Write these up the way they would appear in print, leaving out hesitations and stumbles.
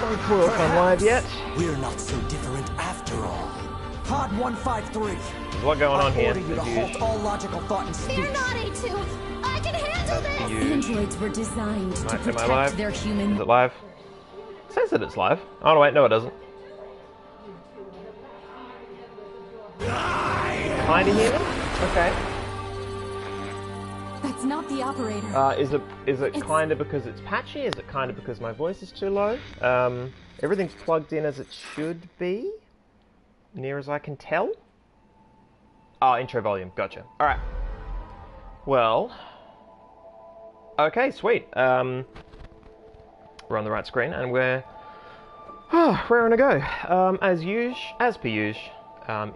Don't spoil if I'm live yet. We're not so different after all. Pod 153. There's a lot going on here. I order you to halt all logical thought and speech. Fear not, A2. I can handle this. Androids were designed to Am I protect live? their human... Is it live? It says that it's live. Oh, no, wait, no, it doesn't. Kinda hear me? Okay. That's not the operator. Is it kind of because it's patchy? Is it kind of because my voice is too low? Everything's plugged in as it should be, near as I can tell. Oh, intro volume. Gotcha. All right. Well. Okay, sweet. We're on the right screen, and we're raring to go. As per usual,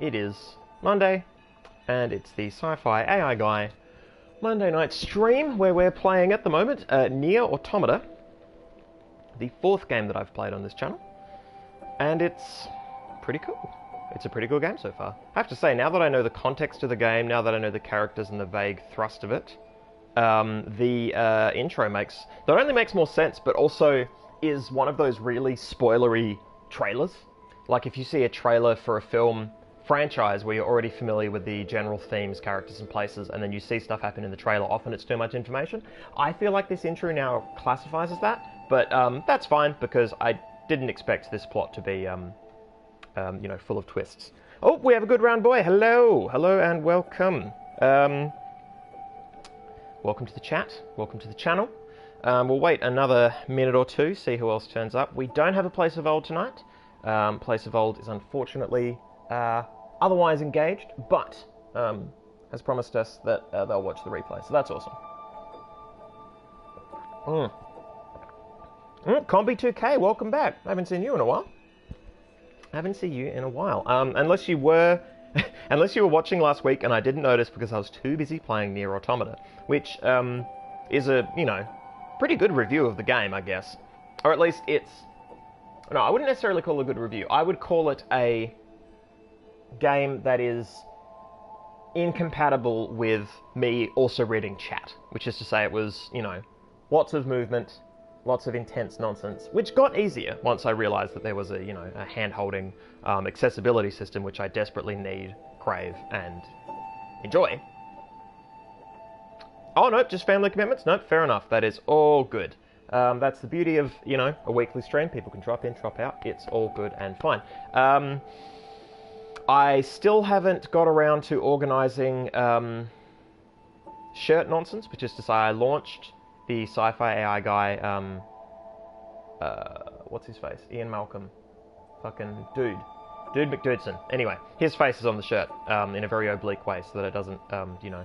it is Monday, and it's the SciFiAIguy Monday night stream where we're playing at the moment NieR Automata, the 4th game that I've played on this channel, and it's pretty cool. It's a pretty cool game so far. I have to say, now that I know the context of the game, now that I know the characters and the vague thrust of it, the intro not only makes more sense, but also is one of those really spoilery trailers. Like if you see a trailer for a film franchise where you're already familiar with the general themes, characters and places, and then you see stuff happen in the trailer, often it's too much information. I feel like this intro now classifies as that, but that's fine because I didn't expect this plot to be, you know, full of twists. Oh, we have a good round boy. Hello, hello, and welcome. Welcome to the chat. Welcome to the channel. We'll wait another minute or two, see who else turns up. We don't have a Place of Old tonight. Place of Old is unfortunately otherwise engaged, but has promised us that they'll watch the replay, so that's awesome. Combi2K, welcome back. I haven't seen you in a while. Unless you were watching last week and I didn't notice because I was too busy playing NieR Automata, which is a, you know, pretty good review of the game, I guess. Or at least it's... No, I wouldn't necessarily call it a good review. I would call it a game that is incompatible with me also reading chat, which is to say it was, you know, lots of movement, lots of intense nonsense, which got easier once I realized that there was a, you know, a hand-holding accessibility system, which I desperately need, crave, and enjoy. Oh, nope, just family commitments? Nope, fair enough. That is all good. That's the beauty of, you know, a weekly stream. People can drop in, drop out. It's all good and fine. I still haven't got around to organising shirt nonsense, which is to say I launched the SciFiAIguy, what's his face? Ian Malcolm. Fucking dude. Dude McDudson. Anyway, his face is on the shirt in a very oblique way so that it doesn't, you know,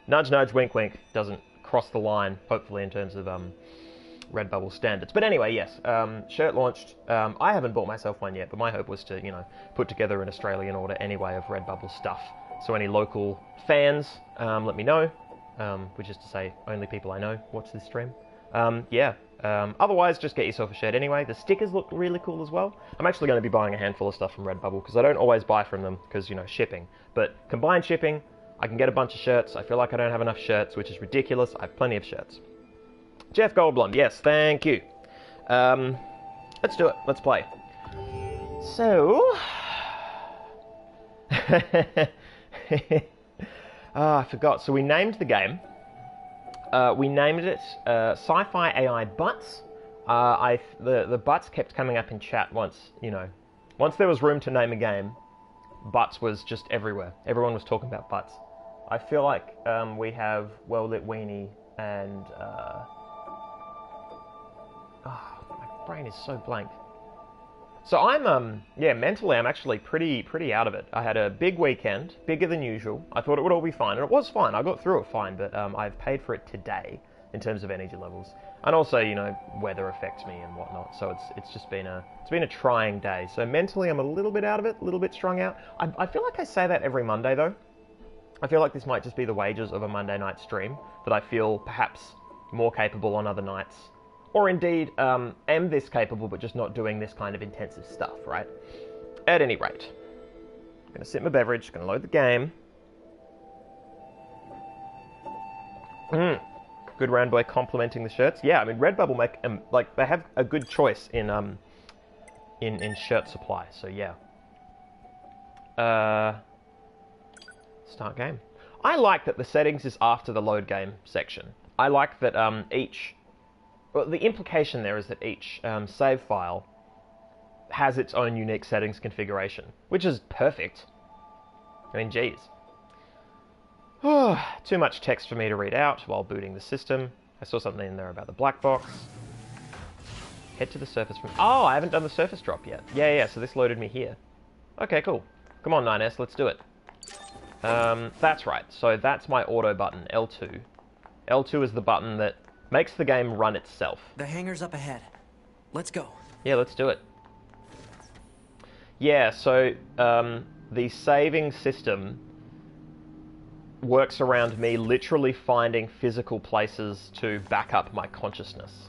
nudge, nudge, wink, wink, doesn't cross the line, hopefully, in terms of Redbubble standards. But anyway, yes, shirt launched. I haven't bought myself one yet, but my hope was to, you know, put together an Australian order anyway of Redbubble stuff. So any local fans, let me know, which is to say only people I know watch this stream. Yeah. Otherwise, just get yourself a shirt anyway. The stickers look really cool as well. I'm actually going to be buying a handful of stuff from Redbubble because I don't always buy from them because, you know, shipping. But combined shipping, I can get a bunch of shirts. I feel like I don't have enough shirts, which is ridiculous. I have plenty of shirts. Jeff Goldblum, yes, thank you. Let's do it. Let's play. So... I forgot. So we named the game. We named it SciFiAI Butts. The Butts kept coming up in chat once, you know. Once there was room to name a game, Butts was just everywhere. Everyone was talking about Butts. I feel like we have Well Lit Weenie and... oh, my brain is so blank. So I'm, yeah, mentally I'm actually pretty out of it. I had a big weekend, bigger than usual. I thought it would all be fine, and it was fine. I got through it fine, but I've paid for it today in terms of energy levels, and also, you know, weather affects me and whatnot. So it's just been a trying day. So mentally I'm a little bit out of it, a little bit strung out. I feel like I say that every Monday though. I feel like this might just be the wages of a Monday night stream, that I feel perhaps more capable on other nights. Or indeed, am this capable, but just not doing this kind of intensive stuff, right? At any rate, I'm going to sip my beverage, going to load the game. Good round boy complimenting the shirts. Yeah, I mean, Redbubble make, like, they have a good choice in in shirt supply. So yeah. Start game. I like that the settings is after the load game section. I like that well, the implication there is that each save file has its own unique settings configuration, which is perfect. I mean, geez. Too much text for me to read out while booting the system. I saw something in there about the black box. Head to the surface from... Oh, I haven't done the surface drop yet. Yeah, so this loaded me here. Okay, cool. Come on, 9S, let's do it. That's right. So that's my auto button, L2. L2 is the button that makes the game run itself. The hangar's up ahead. Let's go. Yeah, let's do it. Yeah, so the saving system works around me literally finding physical places to back up my consciousness.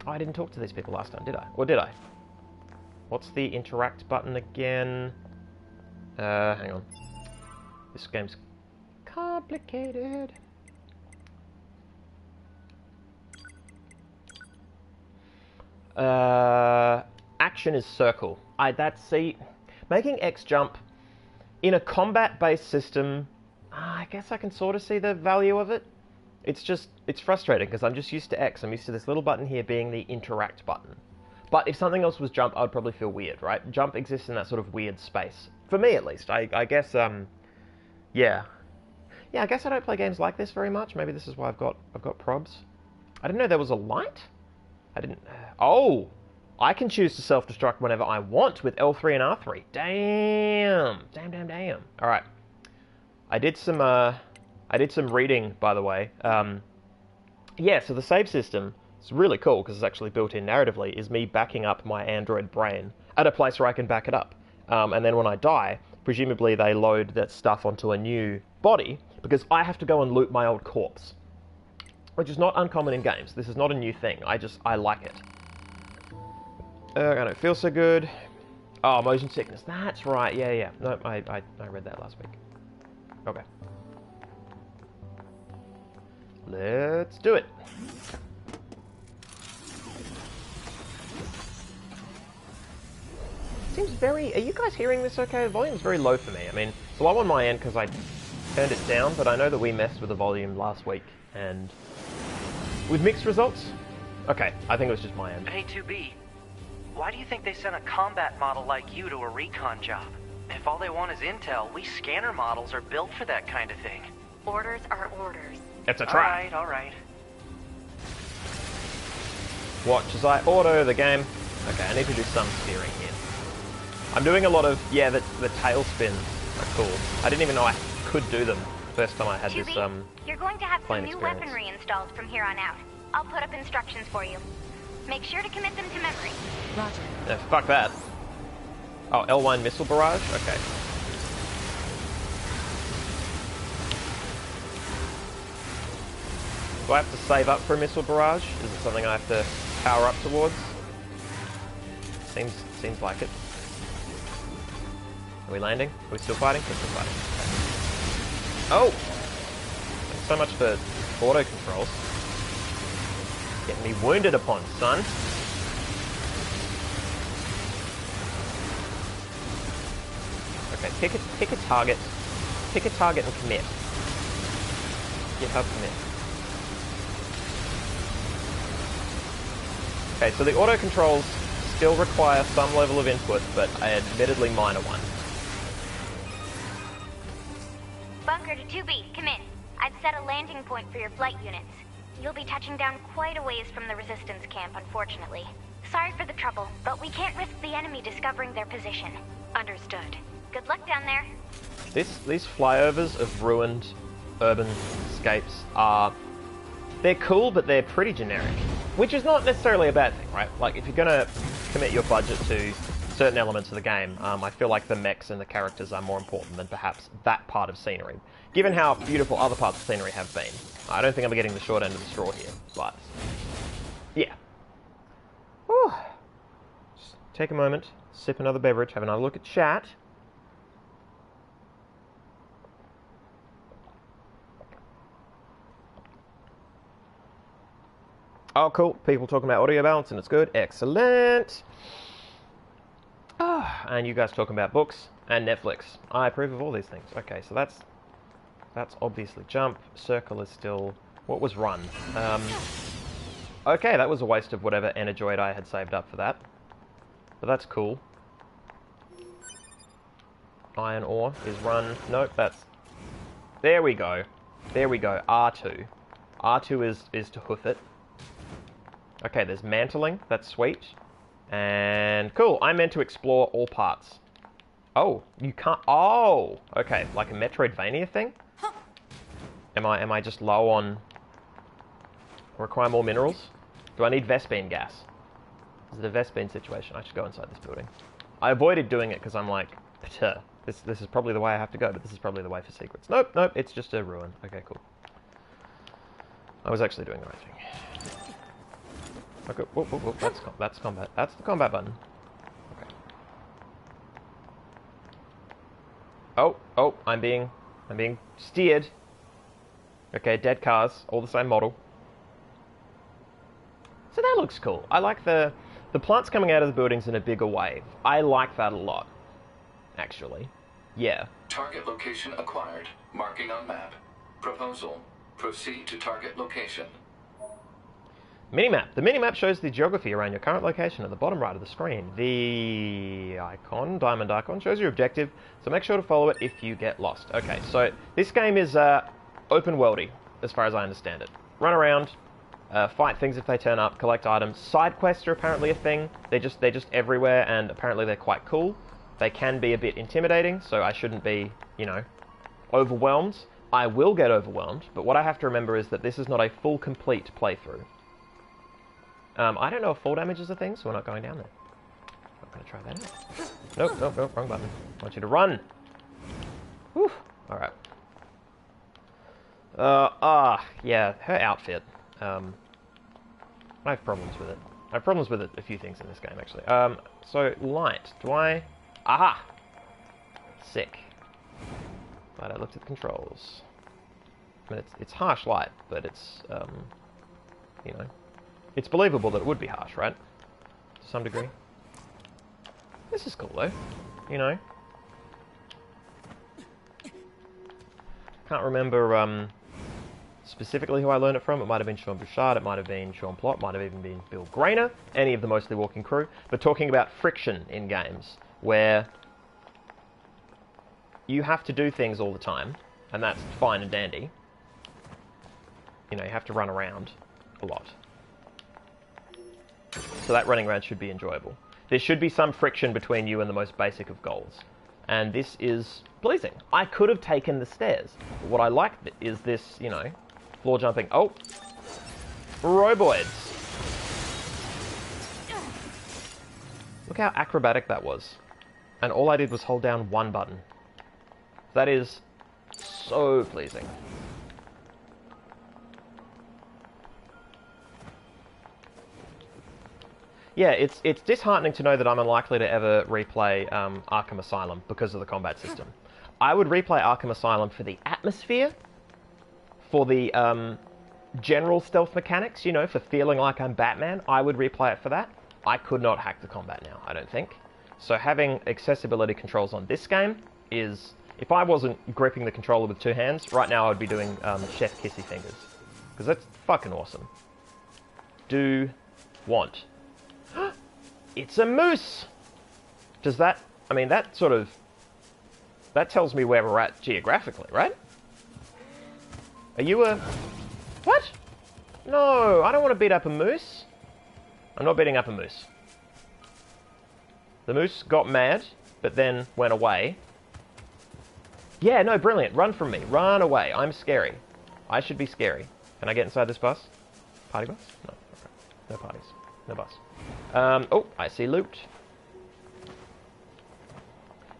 Oh, I didn't talk to these people last time, did I? Or did I? What's the interact button again? Hang on. This game's complicated. Action is circle. See, making X jump in a combat-based system, I guess I can sort of see the value of it. It's frustrating because I'm just used to X. I'm used to this little button here being the interact button. But if something else was jump, I'd probably feel weird, right? Jump exists in that sort of weird space. For me, at least. I guess, yeah. Yeah, I guess I don't play games like this very much. Maybe this is why I've got probs. I didn't know there was a light. I didn't... Oh! I can choose to self-destruct whenever I want with L3 and R3. Damn! Damn. Alright. I did some reading, by the way. Yeah, so the save system, it's really cool because it's actually built in narratively, is me backing up my android brain at a place where I can back it up. And then when I die, presumably they load that stuff onto a new body because I have to go and loot my old corpse. Which is not uncommon in games. This is not a new thing. I like it. I don't feel so good. Oh, motion sickness. That's right. Yeah. No, I read that last week. Okay. Let's do it. Seems very... Are you guys hearing this okay? The volume's very low for me. I mean, it's low on my end because I turned it down, but I know that we messed with the volume last week, and... with mixed results? Okay, I think it was just my end. Hey, 2B. Why do you think they sent a combat model like you to a recon job? If all they want is intel, we scanner models are built for that kind of thing. Orders are orders. It's a trap. All right. Watch as I auto the game. Okay, I need to do some steering here. I'm doing a lot of... Yeah, the tail spins are cool. I didn't even know I could do them first time I had this You're going to have some new experience. weaponry installed from here on out. I'll put up instructions for you. Make sure to commit them to memory. Roger. Yeah, fuck that. Oh, L1 missile barrage? Okay. Do I have to save up for a missile barrage? Is it something I have to power up towards? Seems like it. Are we landing? Are we still fighting? We're still fighting. Okay. Oh! Thanks so much for auto controls. Getting me wounded upon, son. Okay, pick a target. Pick a target and commit. GitHub commit. Okay, so the auto controls still require some level of input, but an admittedly minor one. Bunker to 2B, come in. I've set a landing point for your flight units. You'll be touching down quite a ways from the resistance camp, unfortunately. Sorry for the trouble, but we can't risk the enemy discovering their position. Understood. Good luck down there. These flyovers of ruined urban escapes are... They're cool, but they're pretty generic. Which is not necessarily a bad thing, right? Like, if you're gonna commit your budget to certain elements of the game, I feel like the mechs and the characters are more important than perhaps that part of scenery. Given how beautiful other parts of scenery have been. I don't think I'm getting the short end of the straw here, but... yeah. Whew. Just take a moment, sip another beverage, have another look at chat. Oh, cool. People talking about audio balance and it's good. Excellent. And you guys talking about books and Netflix. I approve of all these things. Okay, so that's obviously jump. Circle is still... What was run? Okay, that was a waste of whatever Energoid I had saved up for that. But that's cool. Iron ore is run. Nope, that's... There we go. There we go. R2. R2 is to hoof it. Okay, there's mantling. That's sweet. And cool. I'm meant to explore all parts. Oh, you can't... Oh! Okay, like a Metroidvania thing? Am I just low on... Require more minerals? Do I need Vespene gas? Is it a Vespene situation? I should go inside this building. I avoided doing it because I'm like, Ptah. This is probably the way I have to go, but this is probably the way for secrets. Nope, nope, it's just a ruin. Okay, cool. I was actually doing the right thing. Okay, whoop, whoop, whoop. That's combat. That's the combat button. Okay. Oh, I'm being steered. Okay, dead cars, all the same model. So that looks cool. I like the plants coming out of the buildings in a bigger wave. I like that a lot, actually. Yeah. Target location acquired. Marking on map. Proposal. Proceed to target location. Minimap. The minimap shows the geography around your current location at the bottom right of the screen. The icon, diamond icon, shows your objective, so make sure to follow it if you get lost. Okay, so this game is open worldy, as far as I understand it. Run around, fight things if they turn up, collect items. Side quests are apparently a thing. They're just everywhere, and apparently they're quite cool. They can be a bit intimidating, so I shouldn't be, you know, overwhelmed. I will get overwhelmed, but what I have to remember is that this is not a full, complete playthrough. I don't know if fall damage is a thing, so we're not going down there. I'm going to try that out. Nope, wrong button. I want you to run. Whew. Alright. Yeah, her outfit. I have problems with it. I have problems with a few things in this game, actually. So, light. Do I... Aha! Sick. Glad I looked at the controls. I mean, it's harsh light, but it's, you know... It's believable that it would be harsh, right? To some degree. This is cool, though. You know? Can't remember, specifically who I learned it from. It might have been Sean Bouchard, it might have been Sean Plott, might have even been Bill Grainer, any of the Mostly Walking crew. But talking about friction in games, where you have to do things all the time, and that's fine and dandy. You know, you have to run around a lot. So that running around should be enjoyable. There should be some friction between you and the most basic of goals. And this is pleasing. I could have taken the stairs. But what I like is this, you know, floor jumping. Oh! Roboids! Look how acrobatic that was. And all I did was hold down one button. That is so pleasing. Yeah, it's disheartening to know that I'm unlikely to ever replay Arkham Asylum because of the combat system. I would replay Arkham Asylum for the atmosphere, for the general stealth mechanics, you know, for feeling like I'm Batman. I would replay it for that. I could not hack the combat now, I don't think. So having accessibility controls on this game is... If I wasn't gripping the controller with two hands, right now I'd be doing Chef Kissy fingers. Because that's fucking awesome. Do want... It's a moose! Does that... I mean, that sort of... That tells me where we're at geographically, right? Are you a... What? No, I don't want to beat up a moose. I'm not beating up a moose. The moose got mad, but then went away. Yeah, no, brilliant. Run from me. Run away. I'm scary. I should be scary. Can I get inside this bus? Party bus? No. Okay. No parties. No bus. Oh, I see loot.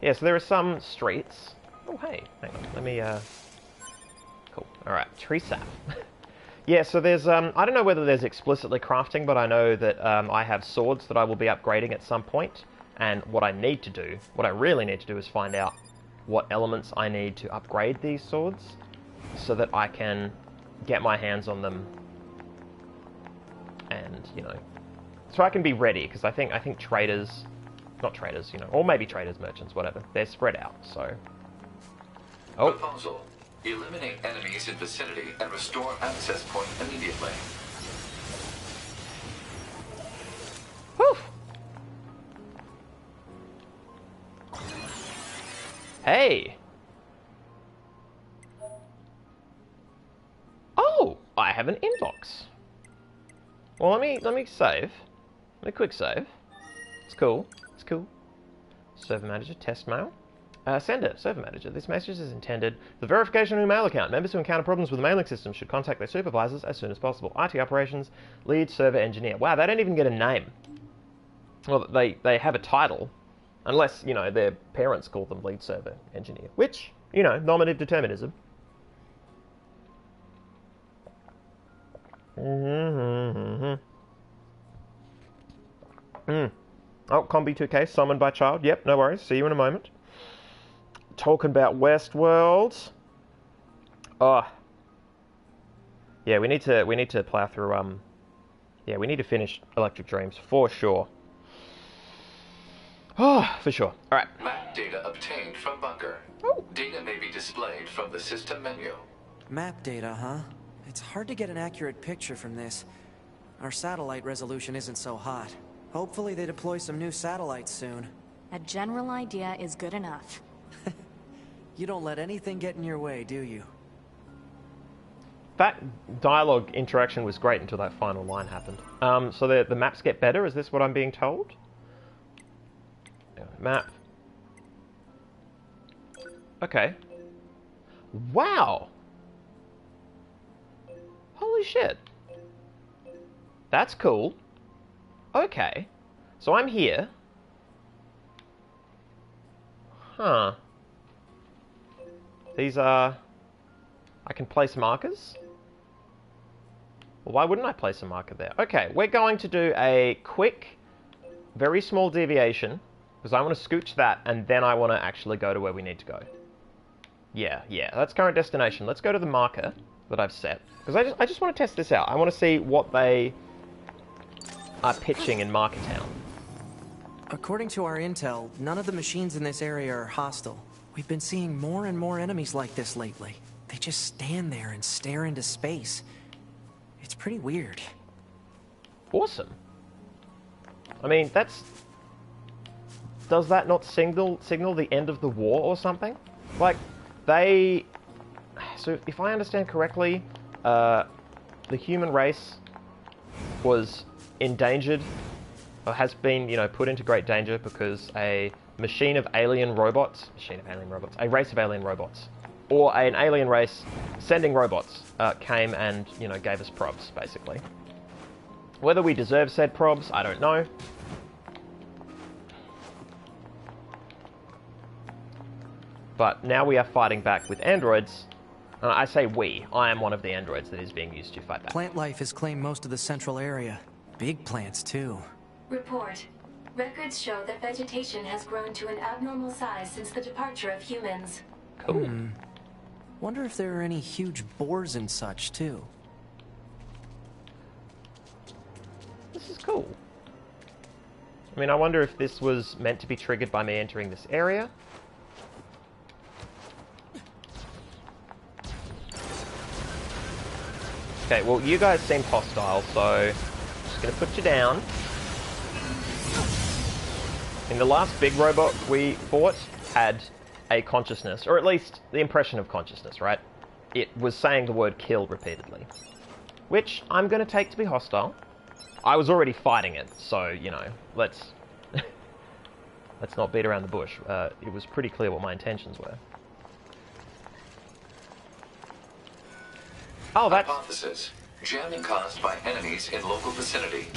Yeah, so there are some streets. Oh, hey. Hang on. Let me, Cool. Alright. Tree sap. Yeah, so there's, I don't know whether there's explicitly crafting, but I know that, I have swords that I will be upgrading at some point. And what I need to do, what I really need to do is find out what elements I need to upgrade these swords so that I can get my hands on them and, you know, so I can be ready, because I think traders not traders, you know, or maybe traders, merchants, whatever. They're spread out, so... Oh. Proposal. Eliminate enemies in vicinity and restore access point immediately. Whew. Hey! Oh! I have an inbox. Well, let me save. Let me quick save. It's cool. It's cool. Server manager, test mail. Sender, server manager. This message is intended for the verification of a mail account. Members who encounter problems with the mailing system should contact their supervisors as soon as possible. IT operations, lead server engineer. Wow, they don't even get a name. Well, they have a title. Unless, you know, their parents call them lead server engineer. Which, you know, nominative determinism. Oh, Combi 2K, summoned by child. Yep, no worries. See you in a moment. Talking about Westworld. Oh. Yeah, we need to plow through, yeah, we need to finish Electric Dreams, for sure. Oh, for sure. Alright. Map data obtained from bunker. Oh. Data may be displayed from the system menu. Map data, huh? It's hard to get an accurate picture from this. Our satellite resolution isn't so hot. Hopefully they deploy some new satellites soon. A general idea is good enough. You don't let anything get in your way, do you? That dialogue interaction was great until that final line happened. So the maps get better, is this what I'm being told? Map. Okay. Wow! Holy shit. That's cool. Okay. So I'm here. Huh. These are... I can place markers? Well, why wouldn't I place a marker there? Okay, we're going to do a quick, very small deviation, because I want to scooch that, and then I want to actually go to where we need to go. Yeah, that's current destination. Let's go to the marker that I've set, because I just want to test this out. I want to see what they are pitching in Marker Town. According to our intel, none of the machines in this area are hostile. We've been seeing more and more enemies like this lately. They just stand there and stare into space. It's pretty weird. Awesome. I mean, that's... Does that not signal the end of the war or something? Like, they... So, if I understand correctly, the human race was endangered, or has been, you know, put into great danger because a a race of alien robots, or an alien race sending robots, came and, you know, gave us probs, basically. Whether we deserve said probs, I don't know. But now we are fighting back with androids. I say we. I am one of the androids that is being used to fight back. Plant life has claimed most of the central area. Big plants, too. Report. Records show that vegetation has grown to an abnormal size since the departure of humans. Cool. Wonder if there are any huge boars and such, too. This is cool. I mean, I wonder if this was meant to be triggered by me entering this area. Okay, well, you guys seemed hostile, so I'm just going to put you down. In the last big robot we fought had a consciousness, or at least the impression of consciousness, right? It was saying the word kill repeatedly, which I'm going to take to be hostile. I was already fighting it, so, you know, let's not beat around the bush. It was pretty clear what my intentions were. Oh, that's... Hypothesis. Jamming caused by enemies in local vicinity.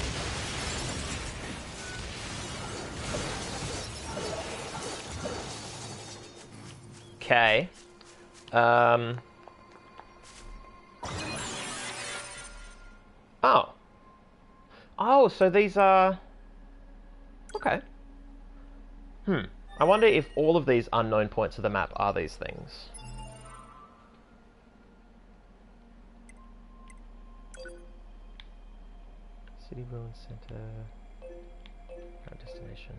Okay. Oh. Oh, so these are... Okay. I wonder if all of these unknown points of the map are these things. City Ruin Center. Current destination.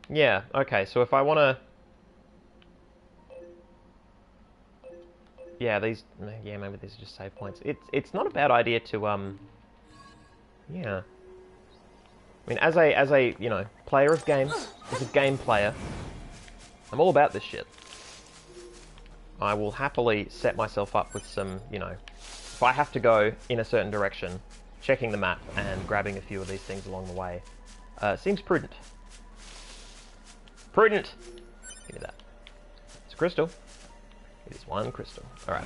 Yeah, okay, so if I want to... Yeah, these... Yeah, maybe these are just save points. It's not a bad idea to, yeah. I mean, as a, you know, player of games, as a game player, I'm all about this shit. I will happily set myself up with some, you know... If I have to go in a certain direction, checking the map and grabbing a few of these things along the way, seems prudent. Prudent! Give me that. It's a crystal. It is one crystal. Alright.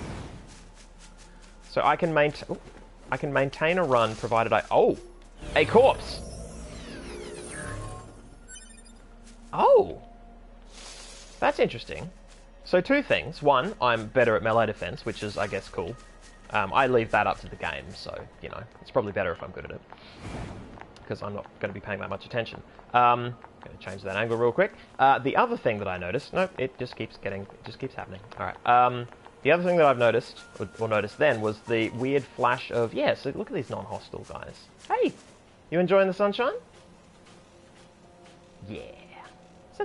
So I can maintain a run provided I... Oh! A corpse! Oh! That's interesting. So two things. One, I'm better at melee defense, which is, I guess, cool. I leave that up to the game, so, you know, it's probably better if I'm good at it. Because I'm not going to be paying that much attention. Going to change that angle real quick. The other thing that I noticed... Nope, it just keeps happening. Alright. The other thing that I've noticed, or noticed then, was the weird flash of... Yeah, so look at these non-hostile guys. Hey! You enjoying the sunshine? Yeah. So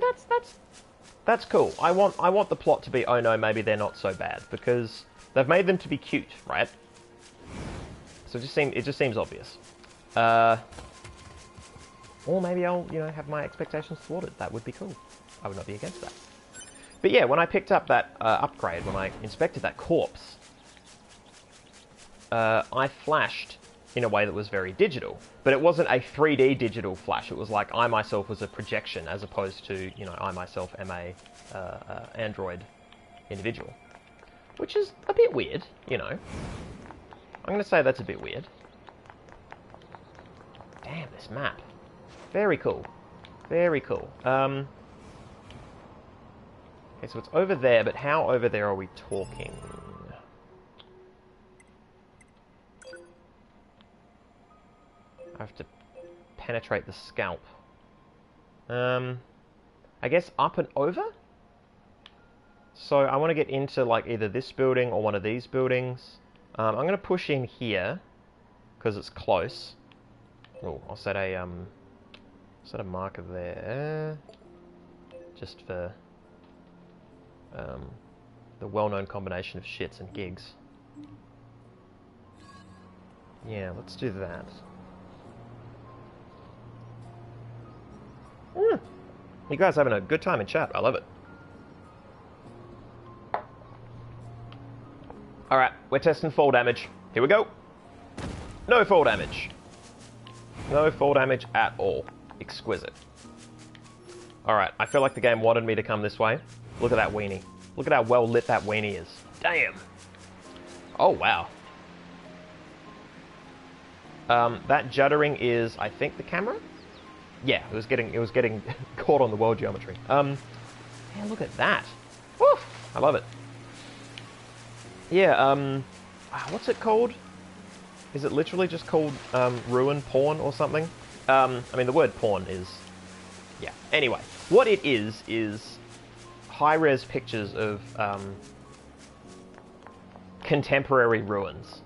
that's cool. I want the plot to be, oh no, maybe they're not so bad, because they've made them to be cute, right? So it just seems obvious. Or maybe I'll, you know, have my expectations thwarted. That would be cool. I would not be against that. But yeah, when I picked up that upgrade, when I inspected that corpse, I flashed in a way that was very digital. But it wasn't a 3D digital flash. It was like I myself was a projection, as opposed to, you know, I myself am a Android individual. Which is a bit weird, you know. I'm going to say that's a bit weird. Damn, this map. Very cool. Very cool. Okay, so it's over there, but how over there are we talking? I have to penetrate the scalp. I guess up and over? So I want to get into like either this building or one of these buildings. I'm going to push in here because it's close. Oh, I'll set a marker there, just for the well-known combination of shits and gigs. Yeah, let's do that. You guys having a good time in chat. I love it. Alright, we're testing fall damage. Here we go. No fall damage. No fall damage at all. Exquisite. Alright, I feel like the game wanted me to come this way. Look at that weenie. Look at how well lit that weenie is. Damn. Oh, wow. That juddering is, I think, the camera? Yeah, it was getting caught on the world geometry. Yeah, look at that. Woof! I love it. Yeah, what's it called? Is it literally just called, ruin porn or something? I mean, the word porn is... Yeah. Anyway, what it is high-res pictures of, contemporary ruins.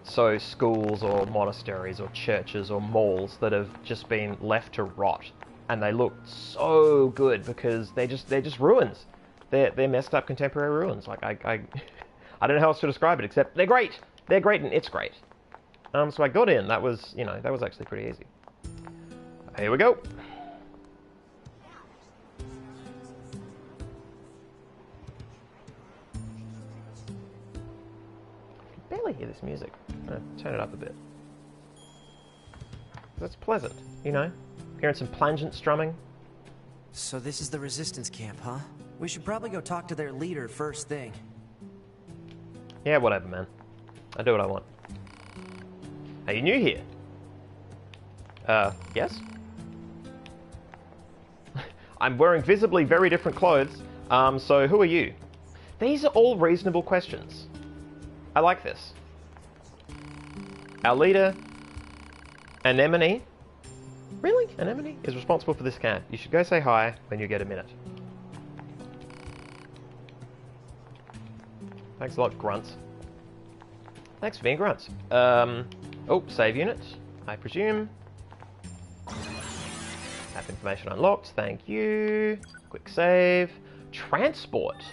So schools or monasteries or churches or malls that have just been left to rot. And they look so good because they're just ruins. They're messed up contemporary ruins. Like, I don't know how else to describe it, except they're great. They're great and it's great. So I got in. That was, you know, that was actually pretty easy. Here we go. I can barely hear this music. I'm gonna turn it up a bit. That's pleasant, you know? Hearing some plangent strumming. So this is the resistance camp, huh? We should probably go talk to their leader first thing. Yeah, whatever, man. I do what I want. Are you new here? Yes? I'm wearing visibly very different clothes, so who are you? These are all reasonable questions. I like this. Our leader, Anemone. Really? Anemone is responsible for this camp. You should go say hi when you get a minute. Thanks a lot, grunts. Thanks for being grunts. Oh, save unit, I presume. Map information unlocked. Thank you. Quick save. Transport.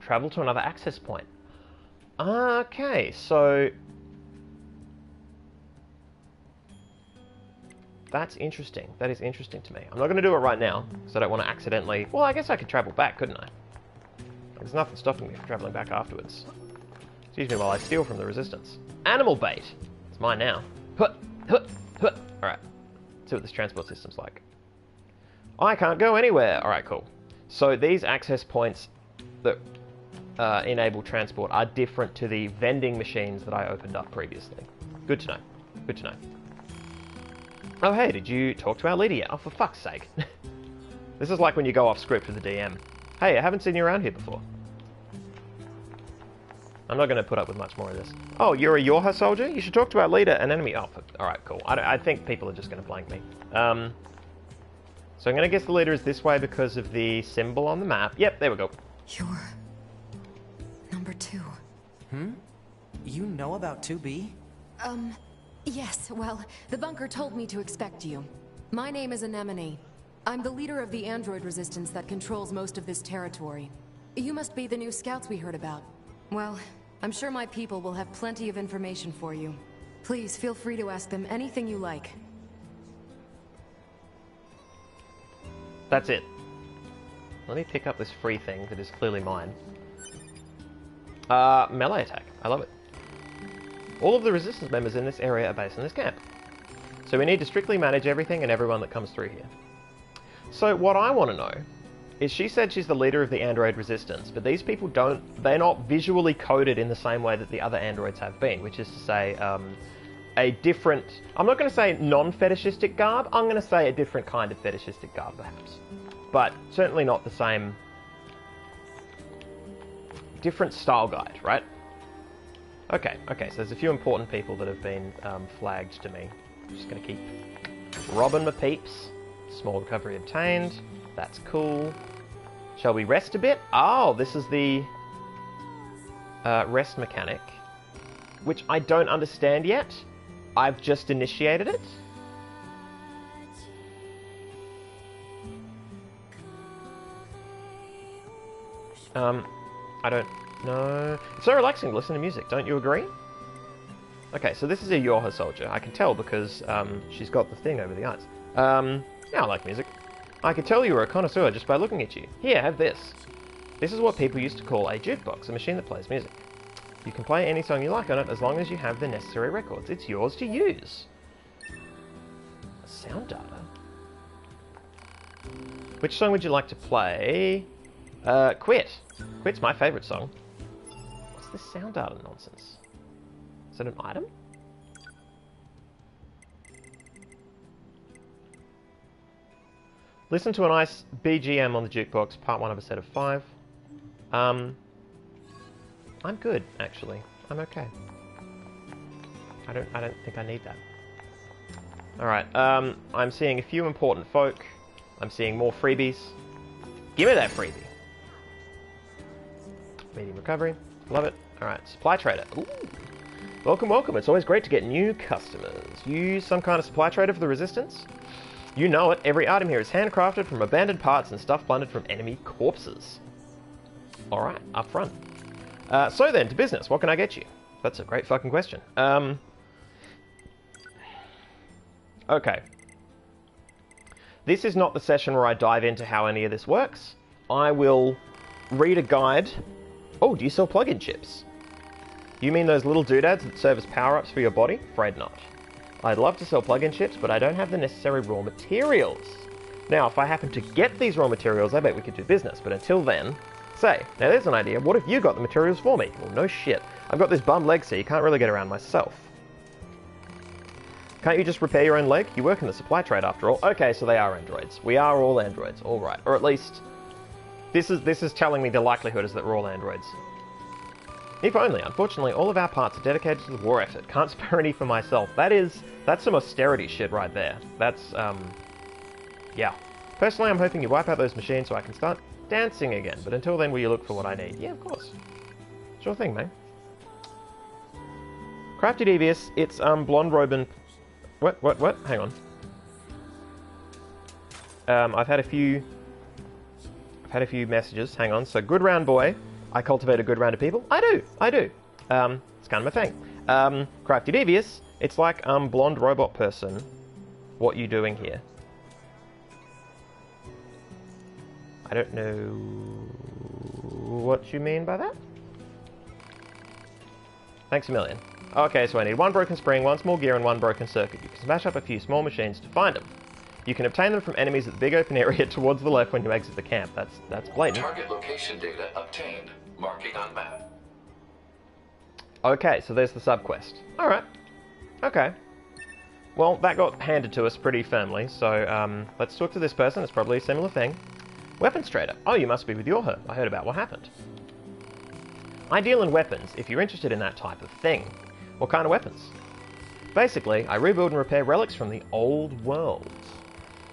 Travel to another access point. Okay, so that's interesting. That is interesting to me. I'm not going to do it right now, because I don't want to accidentally... Well, I guess I could travel back, couldn't I? There's nothing stopping me from travelling back afterwards. Excuse me while I steal from the Resistance. Animal bait! It's mine now. Alright. Let's see what this transport system's like. I can't go anywhere! Alright, cool. So these access points that enable transport are different to the vending machines that I opened up previously. Good to know. Good to know. Oh hey, did you talk to our leader yet? Oh, for fuck's sake. This is like when you go off script with the DM. Hey, I haven't seen you around here before. I'm not going to put up with much more of this. Oh, you're a Yorha soldier? You should talk to our leader, an enemy. Oh, alright, cool. I think people are just going to blank me. So I'm going to guess the leader is this way because of the symbol on the map. Yep, there we go. You're... number 2. You know about 2B? Yes, well, the bunker told me to expect you. My name is Anemone. I'm the leader of the android resistance that controls most of this territory. You must be the new scouts we heard about. Well, I'm sure my people will have plenty of information for you. Please feel free to ask them anything you like. That's it. Let me pick up this free thing that is clearly mine. Melee attack. I love it. All of the resistance members in this area are based in this camp. So we need to strictly manage everything and everyone that comes through here. So what I want to know is she said she's the leader of the android resistance, but these people they're not visually coded in the same way that the other androids have been, which is to say a different, I'm not going to say non-fetishistic garb, I'm going to say a different kind of fetishistic garb perhaps. But certainly not the same, different style guide, right? Okay, so there's a few important people that have been flagged to me. I'm just going to keep robbing my peeps. Small recovery obtained. That's cool. Shall we rest a bit? Oh, this is the rest mechanic, which I don't understand yet. I've just initiated it. I don't know. It's so relaxing to listen to music, don't you agree? Okay, so this is a Yorha soldier. I can tell because she's got the thing over the eyes. Yeah, I like music. I could tell you were a connoisseur just by looking at you. Here, have this. This is what people used to call a jukebox, a machine that plays music. You can play any song you like on it as long as you have the necessary records. It's yours to use. Sound data? Which song would you like to play? Quit. Quit's my favourite song. What's this sound data nonsense? Is it an item? Listen to a nice BGM on the jukebox, part 1 of a set of 5. I'm good, actually. I'm okay. I don't think I need that. Alright, I'm seeing a few important folk. I'm seeing more freebies. Give me that freebie. Medium recovery. Love it. Alright, supply trader. Ooh. Welcome, welcome. It's always great to get new customers. You some kind of supply trader for the Resistance? You know it, every item here is handcrafted from abandoned parts and stuff plundered from enemy corpses. Alright, up front. So then, to business, what can I get you? That's a great fucking question. Okay. This is not the session where I dive into how any of this works. I will read a guide. Oh, do you sell plug-in chips? You mean those little doodads that serve as power-ups for your body? Afraid not. I'd love to sell plug-in chips, but I don't have the necessary raw materials. Now, if I happen to get these raw materials, I bet we could do business, but until then... Say, now there's an idea, what if you got the materials for me? Well, no shit. I've got this bum leg, so you can't really get around myself. Can't you just repair your own leg? You work in the supply trade after all. Okay, so they are androids. We are all androids, alright. Or at least, this is telling me the likelihood is that we're all androids. If only. Unfortunately, all of our parts are dedicated to the war effort. Can't spare any for myself. That's some austerity shit right there. That's, yeah. Personally, I'm hoping you wipe out those machines so I can start dancing again. But until then, will you look for what I need? Yeah, of course. Sure thing, mate. Crafty Devious, it's, blonde robe and... What? Hang on. I've had a few messages. Hang on. So, good round boy. I cultivate a good round of people. I do. It's kind of my thing. Crafty Devious. It's like, blonde robot person. What you doing here? I don't know what you mean by that. Thanks a million. Okay, so I need one broken spring, one small gear, and one broken circuit. You can smash up a few small machines to find them. You can obtain them from enemies at the big open area towards the left when you exit the camp. That's blatant. Target location data obtained. Marking on map. Okay, so there's the subquest. Alright. Okay. Well, that got handed to us pretty firmly, so let's talk to this person. It's probably a similar thing. Weapons trader. Oh, you must be with your her. I heard about what happened. I deal in weapons, if you're interested in that type of thing. What kind of weapons? Basically, I rebuild and repair relics from the old world.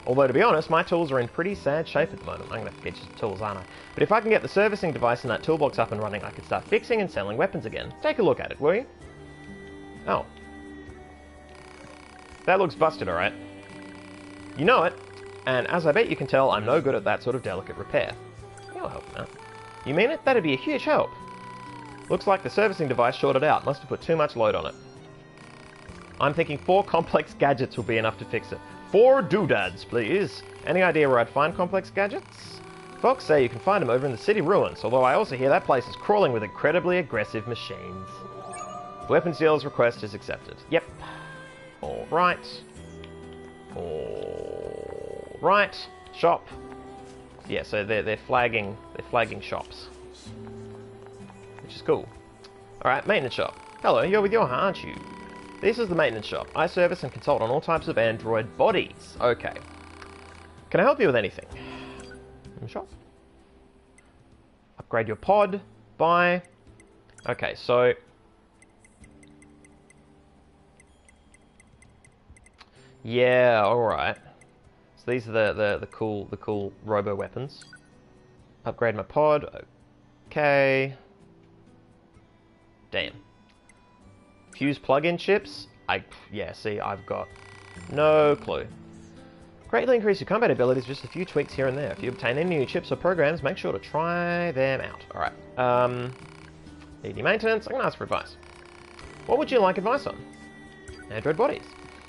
Although, to be honest, my tools are in pretty sad shape at the moment. I'm going to get you some tools, aren't I? But if I can get the servicing device in that toolbox up and running, I can start fixing and selling weapons again. Take a look at it, will you? Oh. That looks busted, alright. You know it. And as I bet you can tell, I'm no good at that sort of delicate repair. You'll help me out. You mean it? That'd be a huge help. Looks like the servicing device shorted out. Must have put too much load on it. I'm thinking 4 complex gadgets will be enough to fix it. 4 doodads, please. Any idea where I'd find complex gadgets? Folks say you can find them over in the city ruins, although I also hear that place is crawling with incredibly aggressive machines. Weapons dealer's request is accepted. Yep. Alright. Alright. Shop. Yeah, so they're flagging shops. Which is cool. Alright, maintenance shop. Hello, you're with your, aren't you? This is the maintenance shop. I service and consult on all types of android bodies. Okay. Can I help you with anything? Shop. Upgrade your pod. Buy. Okay, so... yeah, alright. So these are the cool robo weapons. Upgrade my pod. Okay. Damn. Fuse plug-in chips? Yeah, see, I've got no clue. Greatly increase your combat abilities, just a few tweaks here and there. If you obtain any new chips or programs, make sure to try them out. Alright. Need your maintenance? I'm going to ask for advice. What would you like advice on? Android bodies.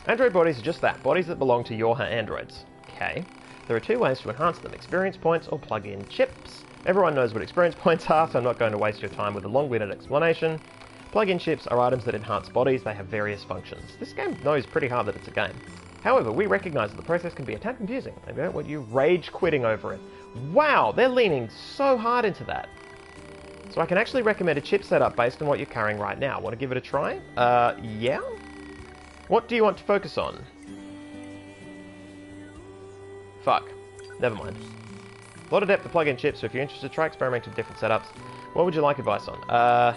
Android bodies are just that, bodies that belong to your androids. Okay. There are 2 ways to enhance them, experience points or plug-in chips. Everyone knows what experience points are, so I'm not going to waste your time with a long-winded explanation. Plug-in chips are items that enhance bodies. They have various functions. This game knows pretty hard that it's a game. However, we recognise that the process can be a tad confusing. I don't want you rage quitting over it. Wow, they're leaning so hard into that. So I can actually recommend a chip setup based on what you're carrying right now. Want to give it a try? Yeah? What do you want to focus on? Fuck. Never mind. A lot of depth to plug-in chips, so if you're interested, try experimenting with different setups. What would you like advice on?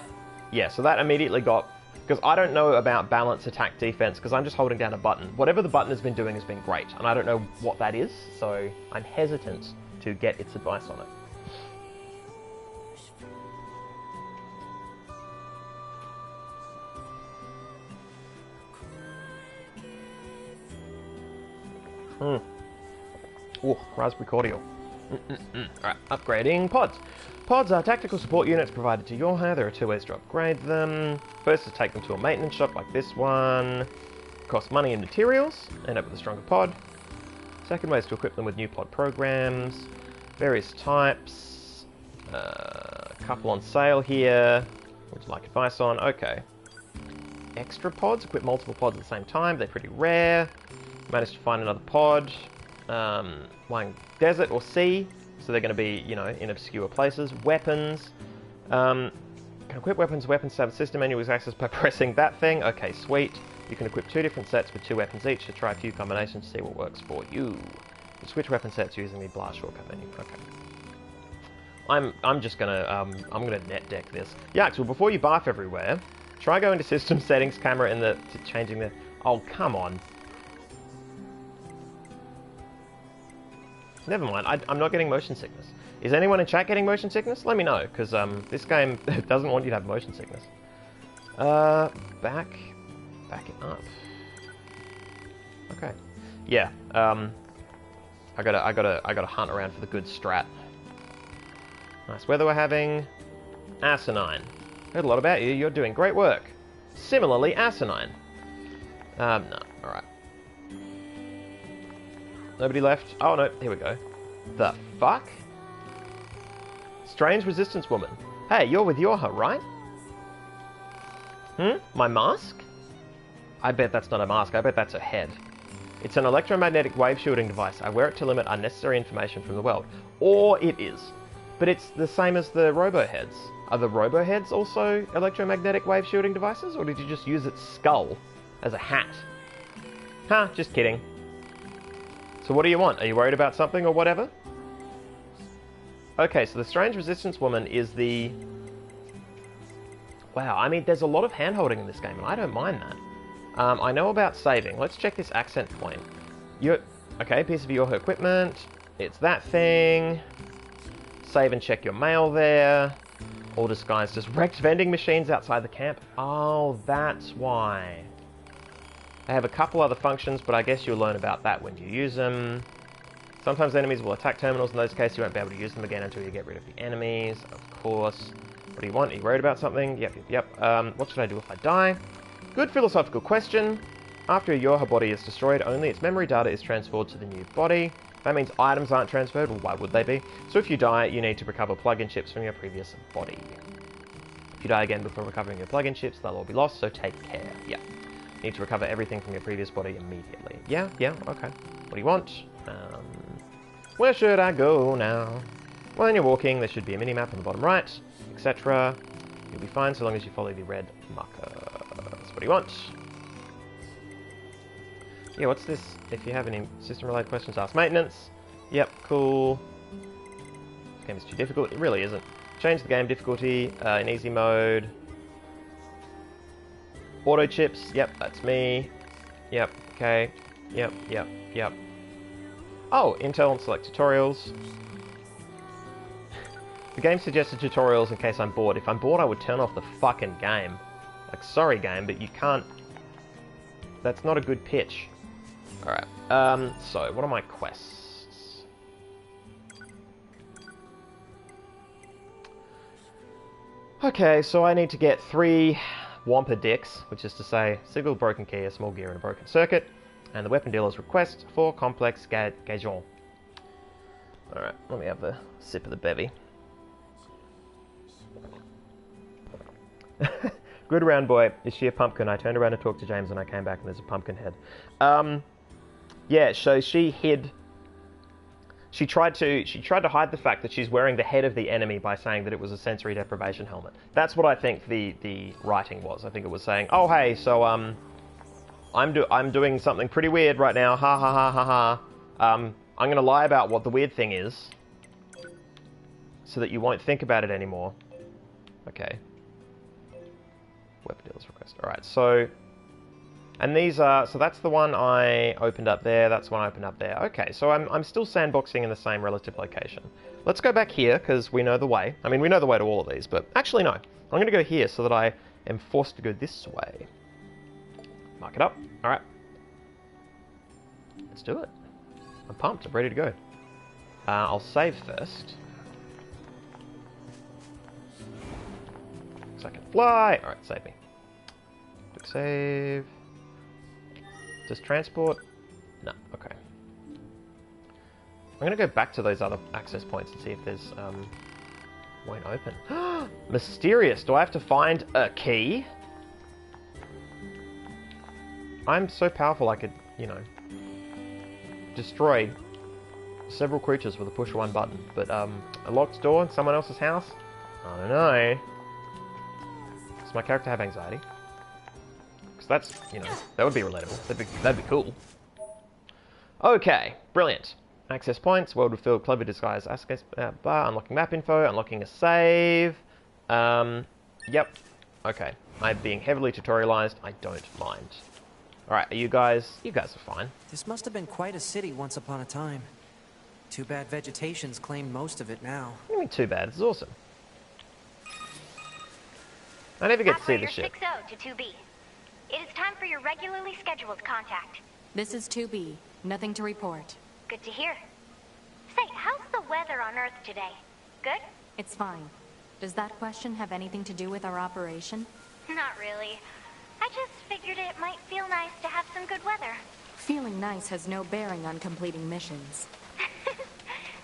Yeah, so that immediately got... because I don't know about balance, attack, defense, because I'm just holding down a button. Whatever the button has been doing has been great, and I don't know what that is, so I'm hesitant to get its advice on it. Ooh, raspberry cordial. Alright, upgrading pods. Pods are tactical support units provided to your hand. There are 2 ways to upgrade them. First is take them to a maintenance shop like this one. Cost money and materials. End up with a stronger pod. Second way is to equip them with new pod programs. Various types. A couple on sale here. Would you like advice on? Okay. Extra pods. Equip multiple pods at the same time. They're pretty rare. Managed to find another pod. Lying desert or sea, so they're going to be, you know, in obscure places. Weapons. Can equip weapons. Weapons tab system menu is accessed by pressing that thing. Okay, sweet. You can equip 2 different sets with 2 weapons each to try a few combinations to see what works for you. You switch weapon sets using the blast shortcut menu. Okay. I'm just gonna I'm gonna net deck this. Yeah, well, before you barf everywhere, try go into system settings, camera in the changing the. Oh, come on. Never mind, I'm not getting motion sickness. Is anyone in chat getting motion sickness? Let me know, because this game doesn't want you to have motion sickness. Back it up. Okay. Yeah, I gotta hunt around for the good strat. Nice weather we're having. Asinine. Heard a lot about you. You're doing great work. Similarly, asinine. No. Alright. Nobody left? Oh, no. Here we go. The fuck? Strange resistance woman. Hey, you're with Yorha, right? My mask? I bet that's not a mask. I bet that's a head. It's an electromagnetic wave shielding device. I wear it to limit unnecessary information from the world. Or it is. But it's the same as the robo-heads. Are the robo-heads also electromagnetic wave shielding devices? Or did you just use its skull as a hat? Huh, just kidding. So what do you want? Are you worried about something or whatever? Okay, so the strange resistance woman is the... Wow, I mean, there's a lot of hand-holding in this game, and I don't mind that. I know about saving. Let's check this accent point. Okay, piece of your equipment. It's that thing. Save and check your mail there. All disguised as wrecked vending machines outside the camp. Oh, that's why. They have a couple other functions, but I guess you'll learn about that when you use them. Sometimes enemies will attack terminals. In those cases, you won't be able to use them again until you get rid of the enemies. Of course. What do you want? Are you worried about something? Yep. What should I do if I die? Good philosophical question. After your body is destroyed, only its memory data is transferred to the new body. That means items aren't transferred. Well, why would they be? So if you die, you need to recover plug-in chips from your previous body. If you die again before recovering your plug-in chips, they'll all be lost, so take care. Yeah. You need to recover everything from your previous body immediately. Yeah, okay. What do you want? Where should I go now? When you're walking, there should be a mini-map on the bottom right, etc. You'll be fine so long as you follow the red markers. What do you want? Yeah, what's this? If you have any system-related questions, ask maintenance. Yep, cool. This game is too difficult. It really isn't. Change the game difficulty in easy mode. Auto chips. Yep, that's me. Yep, okay. Yep. Oh, Intel and select tutorials. The game suggested tutorials in case I'm bored. If I'm bored, I would turn off the fucking game. Like, sorry game, but you can't... That's not a good pitch. Alright, so, what are my quests? Okay, so I need to get 3 Wampa dicks, which is to say, single broken key, a small gear, and a broken circuit, and the weapon dealer's request for complex gajon. Alright, let me have a sip of the bevy. Good round boy. Is she a pumpkin? I turned around to talk to James and I came back and there's a pumpkin head. Yeah, so she hid... She tried to hide the fact that she's wearing the head of the enemy by saying that it was a sensory deprivation helmet. That's what I think the writing was. I think it was saying, oh hey, so I'm doing something pretty weird right now. Ha ha ha ha ha. I'm gonna lie about what the weird thing is, so that you won't think about it anymore. Okay. Weapon dealer's request. Alright, so... And these are... So that's the one I opened up there, that's the one I opened up there. Okay, so I'm still sandboxing in the same relative location. Let's go back here, because we know the way. I mean, we know the way to all of these, but... Actually, no. I'm going to go here so that I am forced to go this way. Mark it up. Alright. Let's do it. I'm pumped. I'm ready to go. I'll save first. So I can fly. Alright, save me. Quick save. Does transport? No, okay. I'm going to go back to those other access points and see if there's... won't open. Mysterious. Do I have to find a key? I'm so powerful I could, you know, destroy several creatures with a push one button. But a locked door in someone else's house? I don't know. Does my character have anxiety? Because that's, you know, that would be relatable. That'd be cool. Okay, brilliant. Access points, world revealed, clever disguise, access bar, unlocking map info, unlocking a save. Yep. Okay. I'm being heavily tutorialized. I don't mind. Alright, you guys are fine. This must have been quite a city once upon a time. Too bad vegetation's claimed most of it now. What do you mean too bad? It's awesome. I never get to see this shit. Operator 60 to 2B. It is time for your regularly scheduled contact. This is 2B. Nothing to report. Good to hear. Say, how's the weather on Earth today? Good? It's fine. Does that question have anything to do with our operation? Not really. I just figured it might feel nice to have some good weather. Feeling nice has no bearing on completing missions.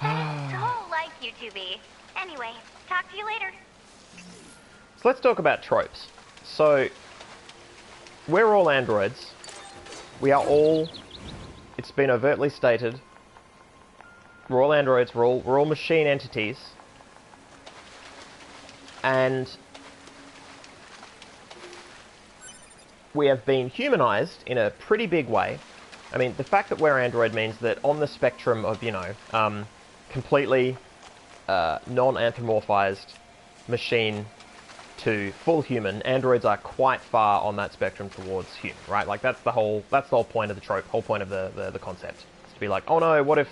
That is so like you, 2B. Anyway, talk to you later. So let's talk about tropes. So, we're all androids. We are all, it's been overtly stated, we're all androids, we're all machine entities. And we have been humanized in a pretty big way. I mean, the fact that we're android means that on the spectrum of, you know, completely non-anthropomorphized machine to full human, androids are quite far on that spectrum towards human, right? Like that's the whole point of the trope, whole point of the concept. It's to be like, oh no, what if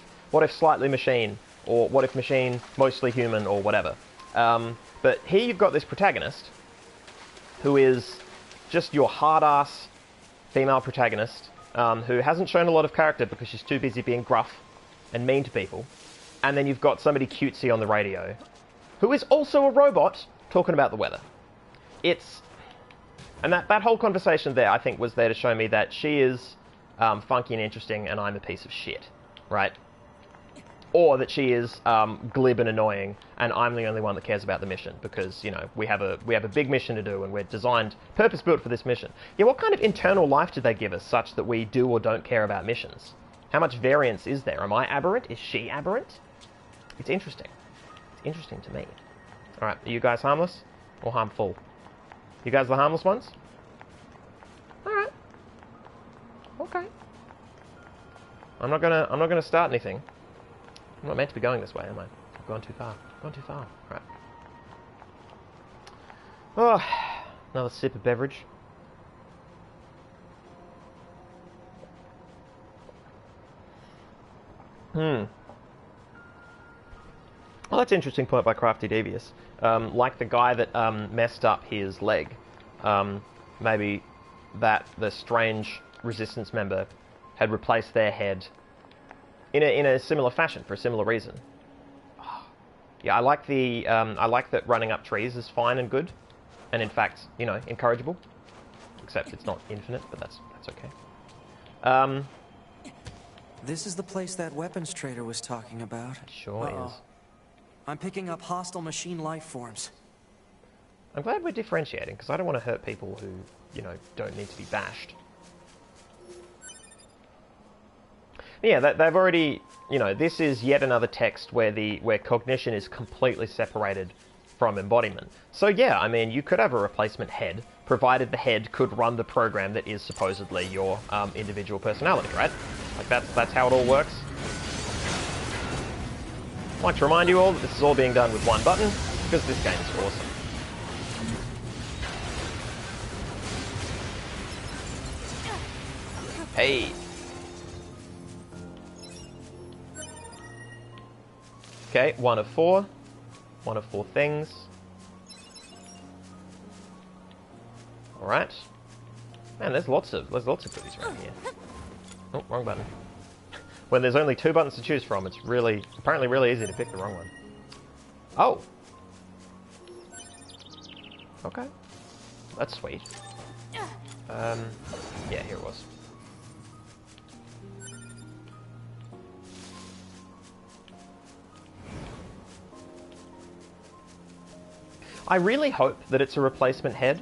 slightly machine, or what if machine mostly human, or whatever. But here you've got this protagonist who is just your hard-ass female protagonist, who hasn't shown a lot of character because she's too busy being gruff and mean to people. And then you've got somebody cutesy on the radio, who is also a robot, talking about the weather. And that whole conversation there, I think, was there to show me that she is funky and interesting, and I'm a piece of shit, right? Or that she is glib and annoying, and I'm the only one that cares about the mission because, you know, we have a big mission to do, and we're designed, purpose-built for this mission. Yeah, what kind of internal life did they give us such that we do or don't care about missions? How much variance is there? Am I aberrant? Is she aberrant? It's interesting. It's interesting to me. All right, are you guys harmless or harmful? You guys the harmless ones? All right. Okay. I'm not gonna start anything. I'm not meant to be going this way, am I? I've gone too far. I've gone too far. Right. Oh, another sip of beverage. Well, that's an interesting point by Crafty Devious. Like the guy that messed up his leg. Maybe that the strange resistance member had replaced their head in a similar fashion for a similar reason. Yeah, I like that running up trees is fine and good, and in fact, you know, encourageable. Except it's not infinite, but that's okay. This is the place that weapons trader was talking about. It sure is. I'm picking up hostile machine life forms. I'm glad we're differentiating, because I don't want to hurt people who, you know, don't need to be bashed. Yeah, they've already, you know, this is yet another text where cognition is completely separated from embodiment. So yeah, I mean, you could have a replacement head, provided the head could run the program that is supposedly your individual personality, right? Like that's how it all works. I'd like to remind you all that this is all being done with one button, because this game is awesome. Hey! Okay, one of four. One of four things. Alright. Man, there's lots of goodies around here. Oh, wrong button. When there's only two buttons to choose from, it's apparently really easy to pick the wrong one. Oh! Okay. That's sweet. Yeah, here it was. I really hope that it's a replacement head.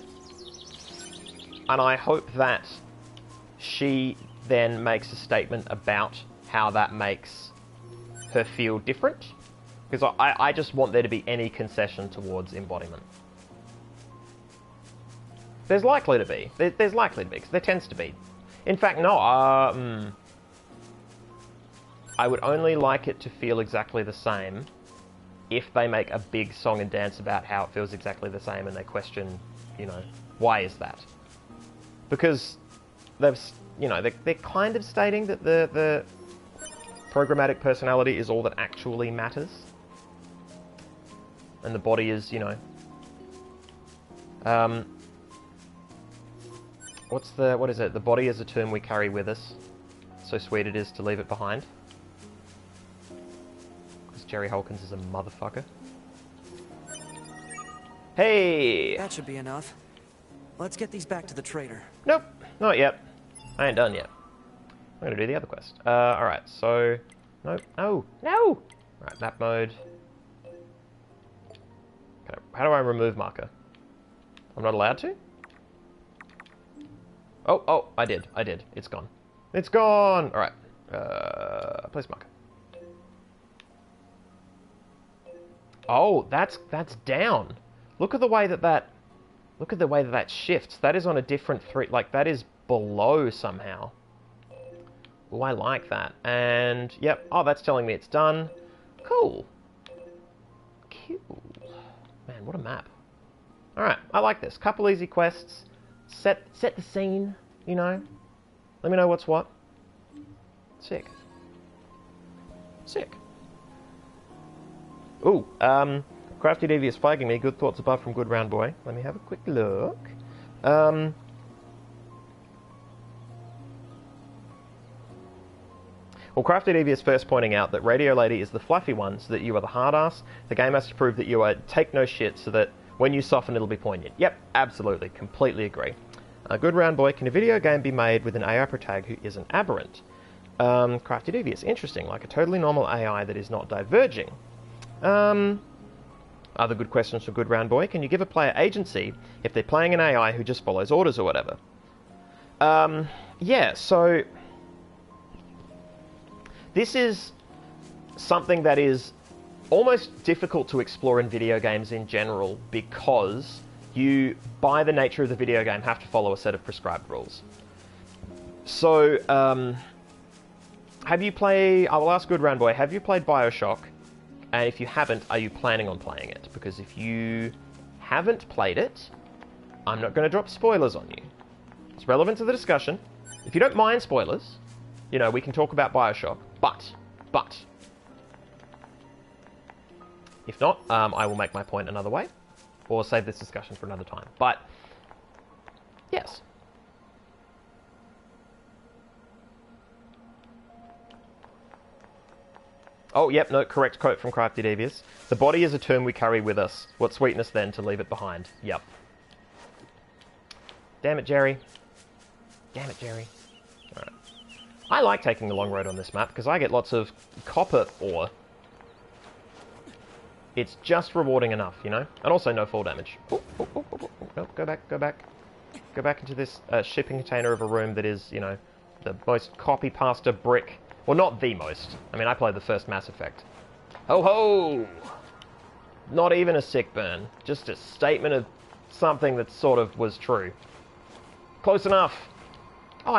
And I hope that she then makes a statement about how that makes her feel different. Because I just want there to be any concession towards embodiment. There's likely to be. There's likely to be, because there tends to be. In fact, no, I would only like it to feel exactly the same if they make a big song and dance about how it feels exactly the same and they question, you know, why is that? Because they've, you know, they're kind of stating that the programmatic personality is all that actually matters. And the body is, you know, what is it? The body is a tomb we carry with us. So sweet it is to leave it behind. Jerry Holkins is a motherfucker. Hey! That should be enough. Let's get these back to the trader. Nope, not yet. I ain't done yet. I'm gonna do the other quest. Alright, so... Nope. Oh, no! Alright, map mode. Okay, how do I remove marker? I'm not allowed to? Oh, I did. It's gone. It's gone! Alright. Place marker. Oh, that's down. Look at the way that shifts. That is on a different like that is below somehow. Oh, I like that. And yep, oh, that's telling me it's done. Cool. Cool. Man, what a map. Alright, I like this. Couple easy quests. Set the scene, you know. Let me know what's what. Sick. Sick. Ooh, Crafty Devious flagging me. Good thoughts above from Good Round Boy. Let me have a quick look. Well, Crafty Devious first pointing out that Radio Lady is the fluffy one, so that you are the hard ass. The game has to prove that you are take no shit, so that when you soften, it'll be poignant. Yep, absolutely, completely agree. Good Round Boy, can a video game be made with an AI protag who isn't aberrant? Crafty Devious, interesting, like a totally normal AI that is not diverging. Other good questions for Good Round Boy. Can you give a player agency if they're playing an AI who just follows orders or whatever? Yeah, so... This is something that is almost difficult to explore in video games in general because you, by the nature of the video game, have to follow a set of prescribed rules. So, have you played... I will ask Good Round Boy, have you played Bioshock? And if you haven't, are you planning on playing it? Because if you haven't played it, I'm not going to drop spoilers on you. It's relevant to the discussion. If you don't mind spoilers, you know, we can talk about Bioshock. But, if not, I will make my point another way, or save this discussion for another time. But, yes. Oh, yep, no, correct quote from Crafty Devious. The body is a term we carry with us. What sweetness then to leave it behind. Yep. Damn it, Jerry. Damn it, Jerry. Alright. I like taking the long road on this map because I get lots of copper ore. It's just rewarding enough, you know? And also no fall damage. Oh, no, go back. Go back into this shipping container of a room that is, you know, the most copy-pasta brick. Well, not the most. I mean, I played the first Mass Effect. Ho ho! Not even a sick burn. Just a statement of something that sort of was true. Close enough. Oh,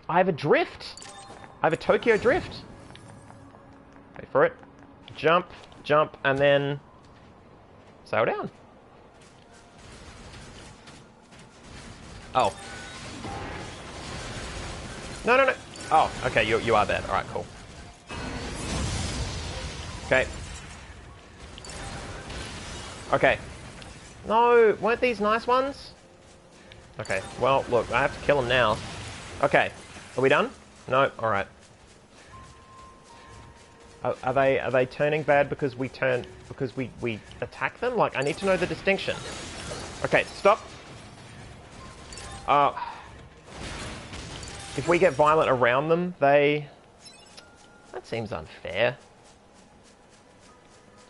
I have a drift. I have a Tokyo drift. Wait for it. Jump, and then sail down. Oh. No. Oh, okay, you are dead. Alright, cool. Okay. No, weren't these nice ones? Okay, well, look, I have to kill them now. Okay, are we done? No, alright. Are they turning bad because we attack them? Like, I need to know the distinction. Okay, stop. If we get violent around them, that seems unfair.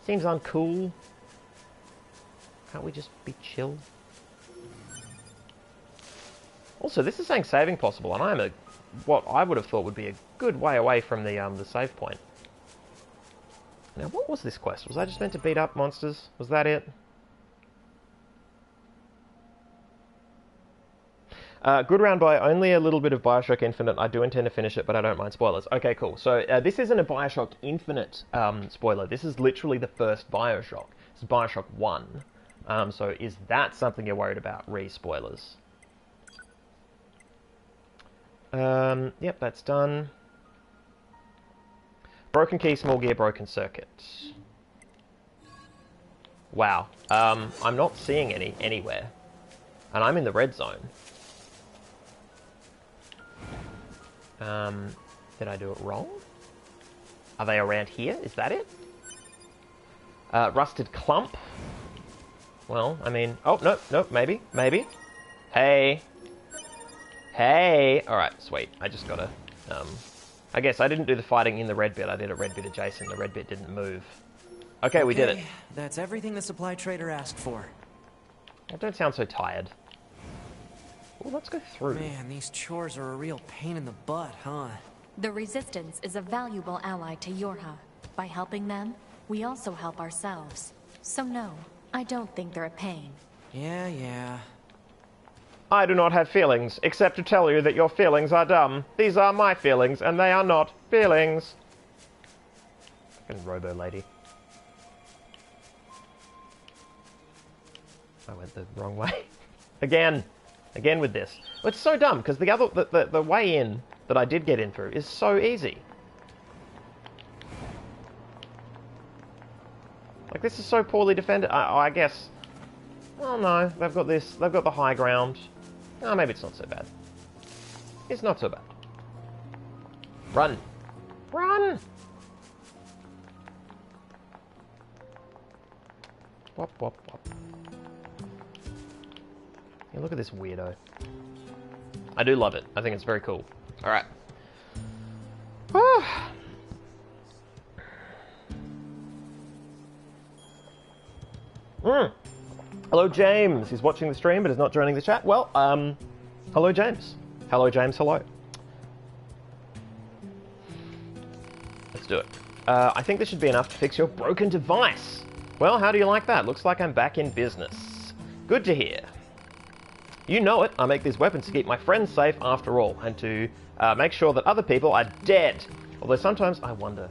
Seems uncool. Can't we just be chill? Also, this is saying saving possible, and I'm what I would have thought would be a good way away from the save point. Now, what was this quest? Was I just meant to beat up monsters? Was that it? Good round by only a little bit of Bioshock Infinite. I do intend to finish it, but I don't mind spoilers. Okay, cool. So this isn't a Bioshock Infinite spoiler. This is literally the first Bioshock. This is Bioshock 1. So is that something you're worried about? Re-spoilers. Yep, that's done. Broken key, small gear, broken circuit. Wow. I'm not seeing any anywhere. And I'm in the red zone. Did I do it wrong? Are they around here? Is that it? Rusted clump. Well, I mean... Oh, nope, maybe. Hey. Hey! Alright, sweet. I just gotta... I guess I didn't do the fighting in the red bit. I did a red bit adjacent. The red bit didn't move. Okay, we did it. That's everything the supply trader asked for. I don't sound so tired. Well, let's go through. Man, these chores are a real pain in the butt, huh? The Resistance is a valuable ally to Yorha. By helping them, we also help ourselves. So no, I don't think they're a pain. Yeah. I do not have feelings, except to tell you that your feelings are dumb. These are my feelings, and they are not feelings. Fucking robo lady. I went the wrong way. Again with this. Well, it's so dumb, because the way in that I did get in through is so easy. Like, this is so poorly defended. I guess... Oh no, they've got this. They've got the high ground. Oh, maybe it's not so bad. It's not so bad. Run! Run! Wop, wop, wop. Yeah, look at this weirdo. I do love it. I think it's very cool. Alright. Hello, James. He's watching the stream but is not joining the chat. Well, hello, James. Hello, James. Hello. Let's do it. I think this should be enough to fix your broken device. Well, how do you like that? Looks like I'm back in business. Good to hear. You know it. I make these weapons to keep my friends safe after all, and to make sure that other people are dead. Although sometimes I wonder,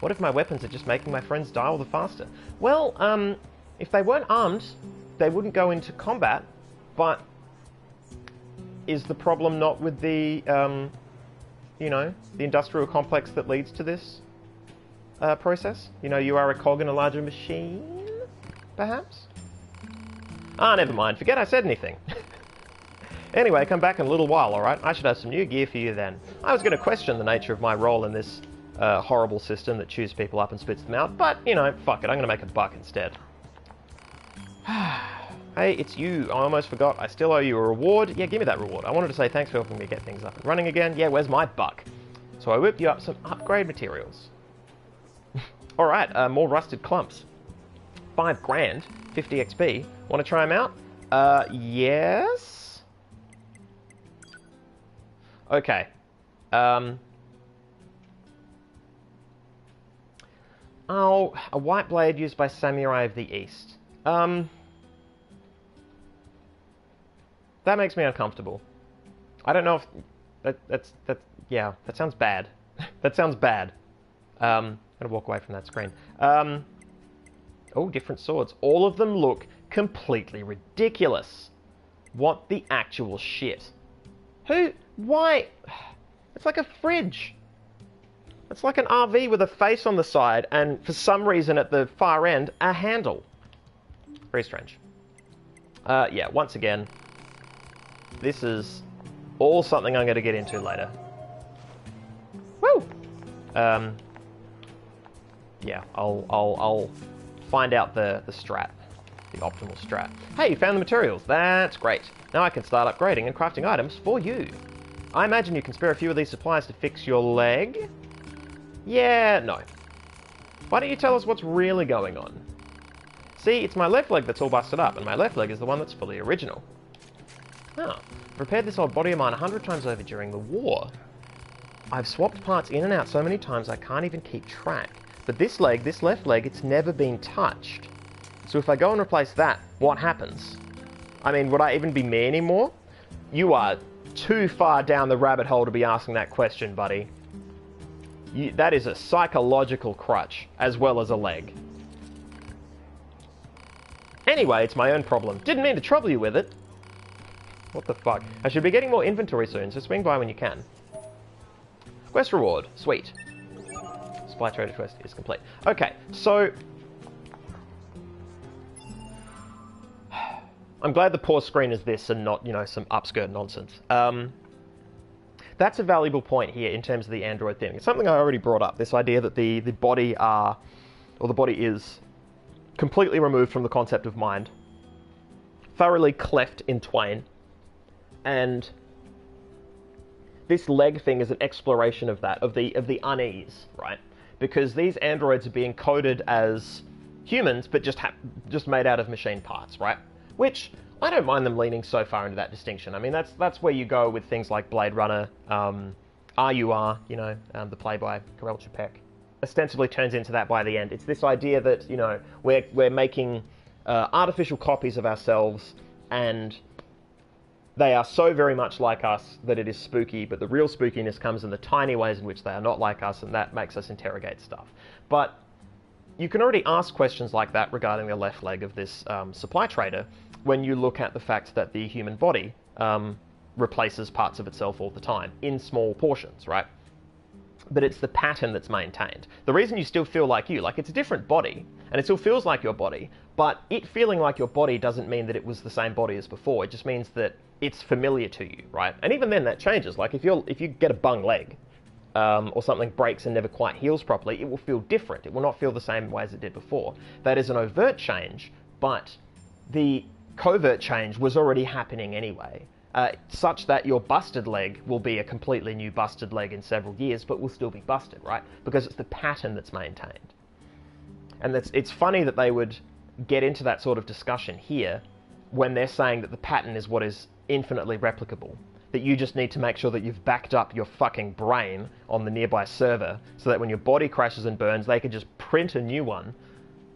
what if my weapons are just making my friends die all the faster? Well, if they weren't armed, they wouldn't go into combat, but is the problem not with the, you know, the industrial complex that leads to this process? You know, you are a cog in a larger machine, perhaps? Ah, never mind. Forget I said anything. Anyway, come back in a little while, alright? I should have some new gear for you then. I was going to question the nature of my role in this horrible system that chews people up and spits them out, but, you know, fuck it. I'm going to make a buck instead. Hey, it's you. I almost forgot. I still owe you a reward. Yeah, give me that reward. I wanted to say thanks for helping me get things up and running again. Yeah, where's my buck? So I whipped you up some upgrade materials. Alright, more rusted clumps. 5 grand, 50 XP. Want to try them out? Yes? Okay. Oh, a white blade used by Samurai of the East. That makes me uncomfortable. I don't know if... yeah, that sounds bad. That sounds bad. I'm gonna walk away from that screen. Oh, different swords. All of them look completely ridiculous. What the actual shit? Who... Why? It's like a fridge. It's like an RV with a face on the side and, for some reason, at the far end, a handle. Very strange. Yeah, once again, this is all something I'm going to get into later. Woo! Yeah, I'll find out the strat. The optimal strat. Hey, you found the materials. That's great. Now I can start upgrading and crafting items for you. I imagine you can spare a few of these supplies to fix your leg? Yeah, no. Why don't you tell us what's really going on? See, it's my left leg that's all busted up, and my left leg is the one that's fully original. Oh, I've repaired this old body of mine 100 times over during the war. I've swapped parts in and out so many times I can't even keep track. But this leg, this left leg, it's never been touched. So if I go and replace that, what happens? I mean, would I even be me anymore? You are too far down the rabbit hole to be asking that question, buddy. That is a psychological crutch, as well as a leg. Anyway, it's my own problem. Didn't mean to trouble you with it. What the fuck? I should be getting more inventory soon, so swing by when you can. Quest reward. Sweet. Supply trader quest is complete. Okay, so... I'm glad the poor screen is this and not, you know, some upskirt nonsense. that's a valuable point here in terms of the android thing. It's something I already brought up, this idea that the body is completely removed from the concept of mind, thoroughly cleft in twain, and this leg thing is an exploration of that, of the unease, right? Because these androids are being coded as humans, but just made out of machine parts, right? Which I don't mind them leaning so far into that distinction. I mean, that's where you go with things like Blade Runner, RUR, you know, the play by Karel Čapek, ostensibly turns into that by the end. It's this idea that, you know, we're making artificial copies of ourselves, and they are so very much like us that it is spooky, but the real spookiness comes in the tiny ways in which they are not like us, and that makes us interrogate stuff. But you can already ask questions like that regarding the left leg of this supply trader when you look at the fact that the human body replaces parts of itself all the time in small portions, right? But it's the pattern that's maintained. The reason you still feel like you, like it's a different body, and it still feels like your body, but it feeling like your body doesn't mean that it was the same body as before. It just means that it's familiar to you, right? And even then that changes. Like if you get a bung leg, or something breaks and never quite heals properly, it will feel different. It will not feel the same way as it did before. That is an overt change, but the covert change was already happening anyway, such that your busted leg will be a completely new busted leg in several years, but will still be busted, right? Because it's the pattern that's maintained. And it's funny that they would get into that sort of discussion here when they're saying that the pattern is what is infinitely replicable. That you just need to make sure that you've backed up your fucking brain on the nearby server so that when your body crashes and burns, they can just print a new one,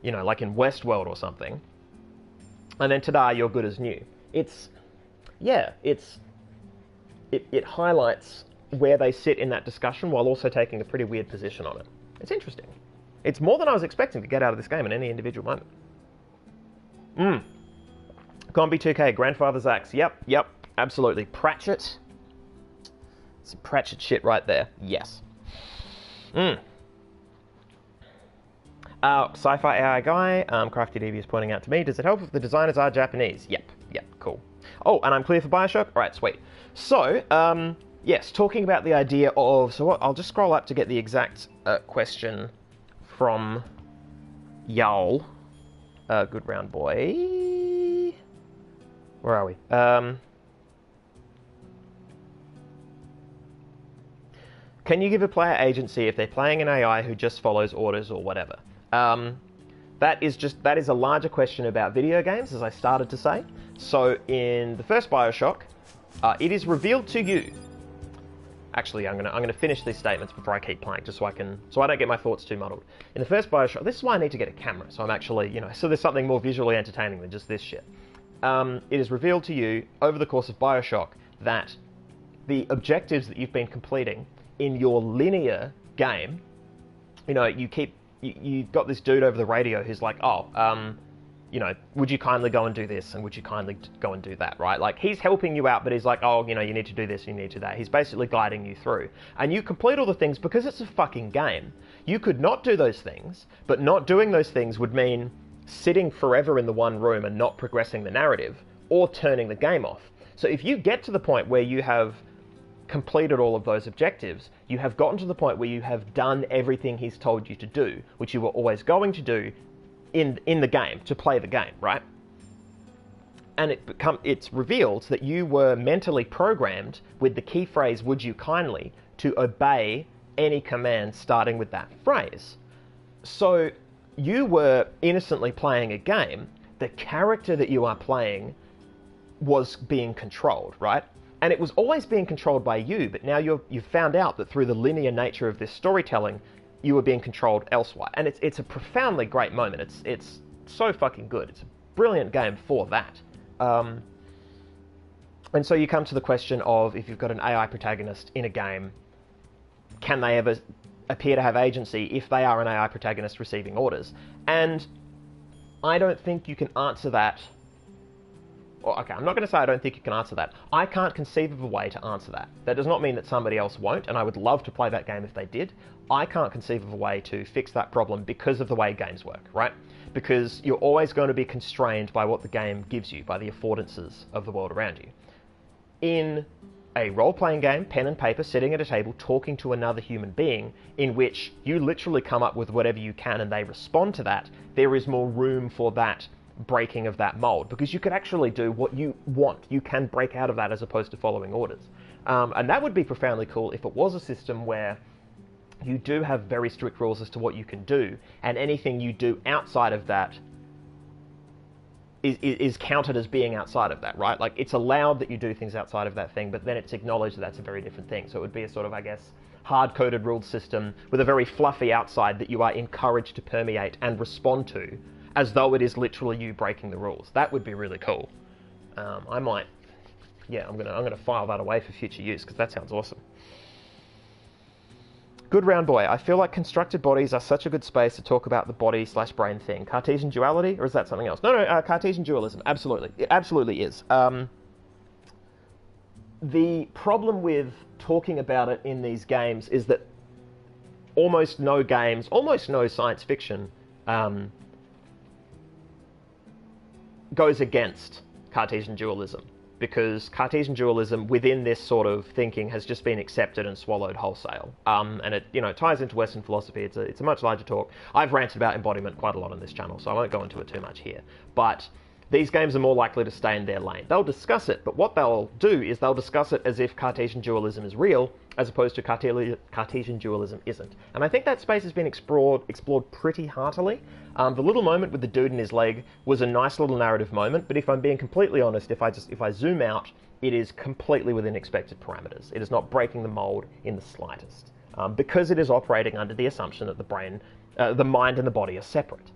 you know, like in Westworld or something. And then ta-da, you're good as new. It highlights where they sit in that discussion while also taking a pretty weird position on it. It's interesting. It's more than I was expecting to get out of this game in any individual moment. Combi 2K, Grandfather's Axe. Yep, absolutely. Pratchett. Some Pratchett shit right there. Yes. SciFiAIguy, Crafty DB is pointing out to me, does it help if the designers are Japanese? Yep, cool. Oh, and I'm clear for Bioshock? Alright, sweet. So, yes, talking about the idea of... So I'll just scroll up to get the exact question from Yael. Good round boy. Where are we? Can you give a player agency if they're playing an AI who just follows orders or whatever? That is a larger question about video games, as I started to say. So in the first Bioshock, it is revealed to you. Actually, I'm gonna finish these statements before I keep playing, just so I don't get my thoughts too muddled. In the first Bioshock, this is why I need to get a camera, so I'm actually, you know, so there's something more visually entertaining than just this shit. It is revealed to you over the course of Bioshock that the objectives that you've been completing in your linear game, you know, you've got this dude over the radio who's like, you know, would you kindly go and do this, and would you kindly go and do that, right? Like, he's helping you out, but he's like, oh, you know, you need to do this, you need to do that. He's basically guiding you through. And you complete all the things because it's a fucking game. You could not do those things, but not doing those things would mean sitting forever in the one room and not progressing the narrative, or turning the game off. So if you get to the point where you have completed all of those objectives, you have gotten to the point where you have done everything he's told you to do, which you were always going to do in the game, to play the game, right? And it's revealed that you were mentally programmed with the key phrase, would you kindly, to obey any command starting with that phrase. So you were innocently playing a game. The character that you are playing was being controlled, right? And it was always being controlled by you, but now you've found out that through the linear nature of this storytelling, you were being controlled elsewhere. And it's a profoundly great moment. It's so fucking good. It's a brilliant game for that. And so you come to the question of, if you've got an AI protagonist in a game, can they ever appear to have agency if they are an AI protagonist receiving orders? And I don't think you can answer that. Well, okay, I'm not going to say I don't think you can answer that. I can't conceive of a way to answer that. That does not mean that somebody else won't, and I would love to play that game if they did. I can't conceive of a way to fix that problem because of the way games work, right? Because you're always going to be constrained by what the game gives you, by the affordances of the world around you. In a role-playing game, pen and paper, sitting at a table, talking to another human being, in which you literally come up with whatever you can and they respond to that, there is more room for that breaking of that mold, because you could actually do what you want. You can break out of that as opposed to following orders. And that would be profoundly cool if it was a system where you do have very strict rules as to what you can do, and anything you do outside of that is counted as being outside of that, right? Like, it's allowed that you do things outside of that thing, but then it's acknowledged that that's a very different thing. So it would be a sort of, I guess, hard-coded ruled system with a very fluffy outside that you are encouraged to permeate and respond to, as though it is literally you breaking the rules. That would be really cool. I might, yeah, I'm gonna file that away for future use, because that sounds awesome. Good round boy. I feel like constructed bodies are such a good space to talk about the body/brain thing. Cartesian duality, or is that something else? No, Cartesian dualism. Absolutely. It absolutely is. The problem with talking about it in these games is that almost no games, almost no science fiction goes against Cartesian dualism, because Cartesian dualism within this sort of thinking has just been accepted and swallowed wholesale. And it, ties into Western philosophy. It's a much larger talk. I've ranted about embodiment quite a lot on this channel, so I won't go into it too much here. But these games are more likely to stay in their lane. They'll discuss it, but what they'll do is they'll discuss it as if Cartesian dualism is real, as opposed to Cartesian dualism isn't. And I think that space has been explored pretty heartily. The little moment with the dude in his leg was a nice little narrative moment, but if I'm being completely honest, if I zoom out, it is completely within expected parameters. It is not breaking the mold in the slightest, because it is operating under the assumption that the mind and the body are separate.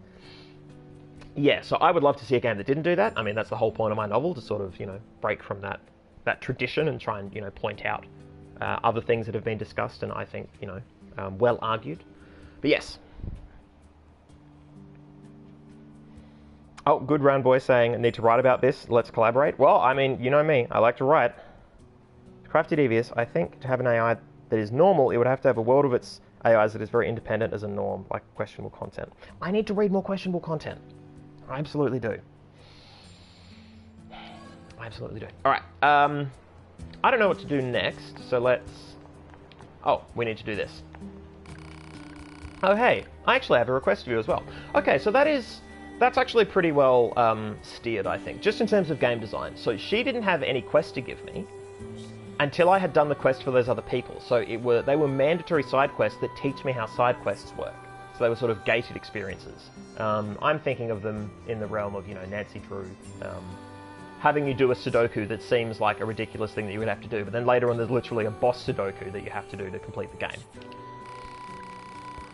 Yeah, so I would love to see a game that didn't do that. I mean, that's the whole point of my novel, to sort of, break from that tradition and try and, point out other things that have been discussed and I think, well argued. But yes. Oh, good round boy saying, I need to write about this. Let's collaborate. Well, I mean, you know me. I like to write. Crafty Devious, I think to have an AI that is normal, it would have to have a world of its AIs that is very independent as a norm, like questionable content. I need to read more questionable content. I absolutely do. I absolutely do. All right. I don't know what to do next, so let's... Oh, we need to do this. Oh, hey. I actually have a request view as well. Okay, so that's actually pretty well steered, I think, just in terms of game design. So she didn't have any quest to give me until I had done the quest for those other people. So they were mandatory side quests that teach me how side quests work. So they were sort of gated experiences. I'm thinking of them in the realm of, Nancy Drew, having you do a Sudoku that seems like a ridiculous thing that you would have to do, but then later on there's literally a boss Sudoku that you have to do to complete the game.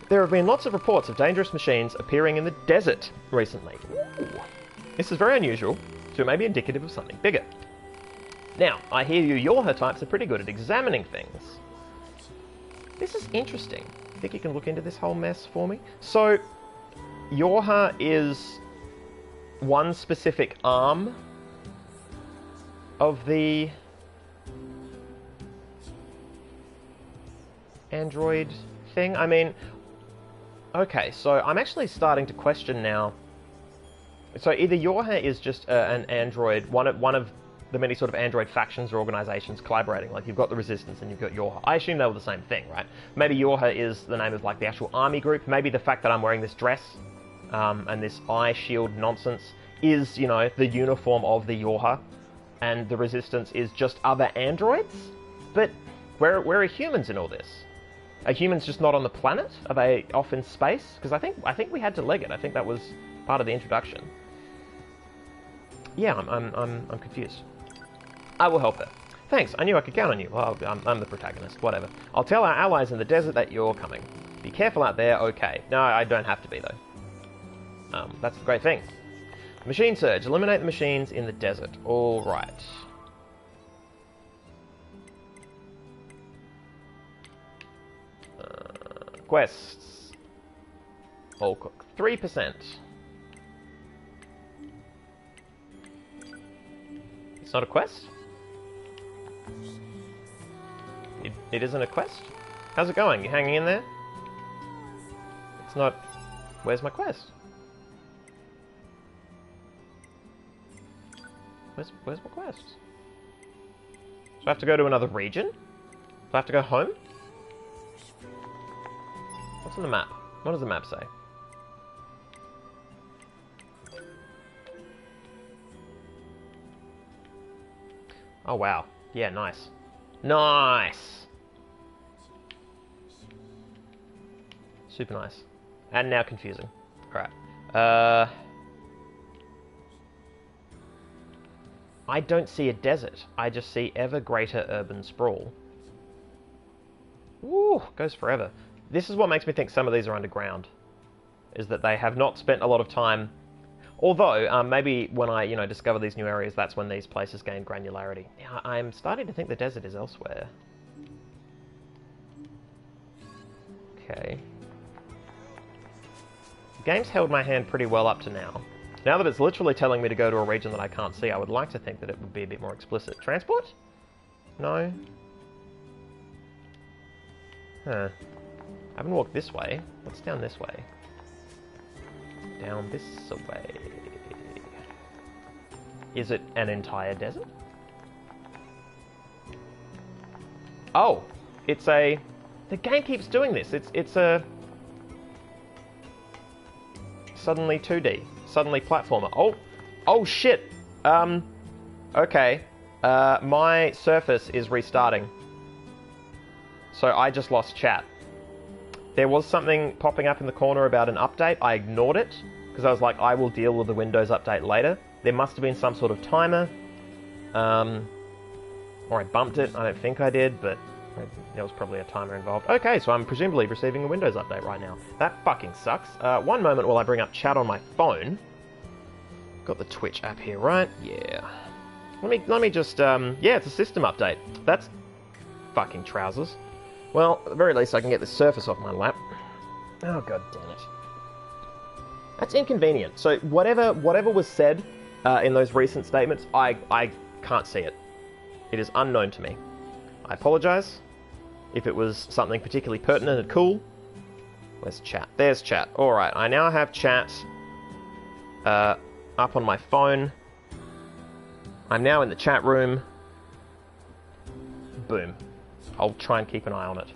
There have been lots of reports of dangerous machines appearing in the desert recently. Ooh. This is very unusual, so it may be indicative of something bigger. Now, I hear your types are pretty good at examining things. This is interesting. Think you can look into this whole mess for me? So, Yorha is one specific arm of the android thing. I mean, okay, so I'm actually starting to question now. So either Yorha is just an android, one of the many sort of android factions or organizations collaborating. Like, you've got the Resistance and you've got Yorha. I assume they were the same thing, right? Maybe Yorha is the name of like the actual army group. Maybe the fact that I'm wearing this dress and this eye shield nonsense is, the uniform of the Yorha, and the Resistance is just other androids. But where are humans in all this? Are humans just not on the planet? Are they off in space? Because I think we had to leg it. I think that was part of the introduction. Yeah, I'm confused. I will help her. Thanks, I knew I could count on you. Well, I'm the protagonist, whatever. I'll tell our allies in the desert that you're coming. Be careful out there, okay. No, I don't have to be, though. That's the great thing. Machine Surge. Eliminate the machines in the desert. Alright. Quests. All cook. 3%. It's not a quest? It isn't a quest? How's it going? You hanging in there? It's not... Where's my quest? Where's my quest? I have to go to another region? Do I have to go home? What's on the map? What does the map say? Oh wow. Yeah, nice. Nice! Super nice. And now confusing. Alright. I don't see a desert. I just see ever greater urban sprawl. Woo! Goes forever. This is what makes me think some of these are underground. Is that they have not spent a lot of time... Although, maybe when I, discover these new areas, that's when these places gain granularity. Now, I'm starting to think the desert is elsewhere. Okay. The game's held my hand pretty well up to now. Now that it's literally telling me to go to a region that I can't see, I would like to think that it would be a bit more explicit. Transport? No. Huh. I haven't walked this way. What's down this way? Down this way. Is it an entire desert? Oh! It's a... The game keeps doing this. It's a... Suddenly 2D. Suddenly platformer. Oh! Oh shit! Okay. My Surface is restarting. So I just lost chat. There was something popping up in the corner about an update. I ignored it, because I was like, I will deal with the Windows update later. There must have been some sort of timer. Or I bumped it. I don't think I did, but there was probably a timer involved. Okay, so I'm presumably receiving a Windows update right now. That fucking sucks. One moment while I bring up chat on my phone. Got the Twitch app here, right? Yeah. Let me just, yeah, it's a system update. That's fucking trousers. Well, at the very least I can get the Surface off my lap. Oh, god damn it. That's inconvenient. So whatever was said in those recent statements, I can't see it. It is unknown to me. I apologise if it was something particularly pertinent and cool. Where's chat? There's chat. Alright, I now have chat up on my phone. I'm now in the chat room. Boom. I'll try and keep an eye on it.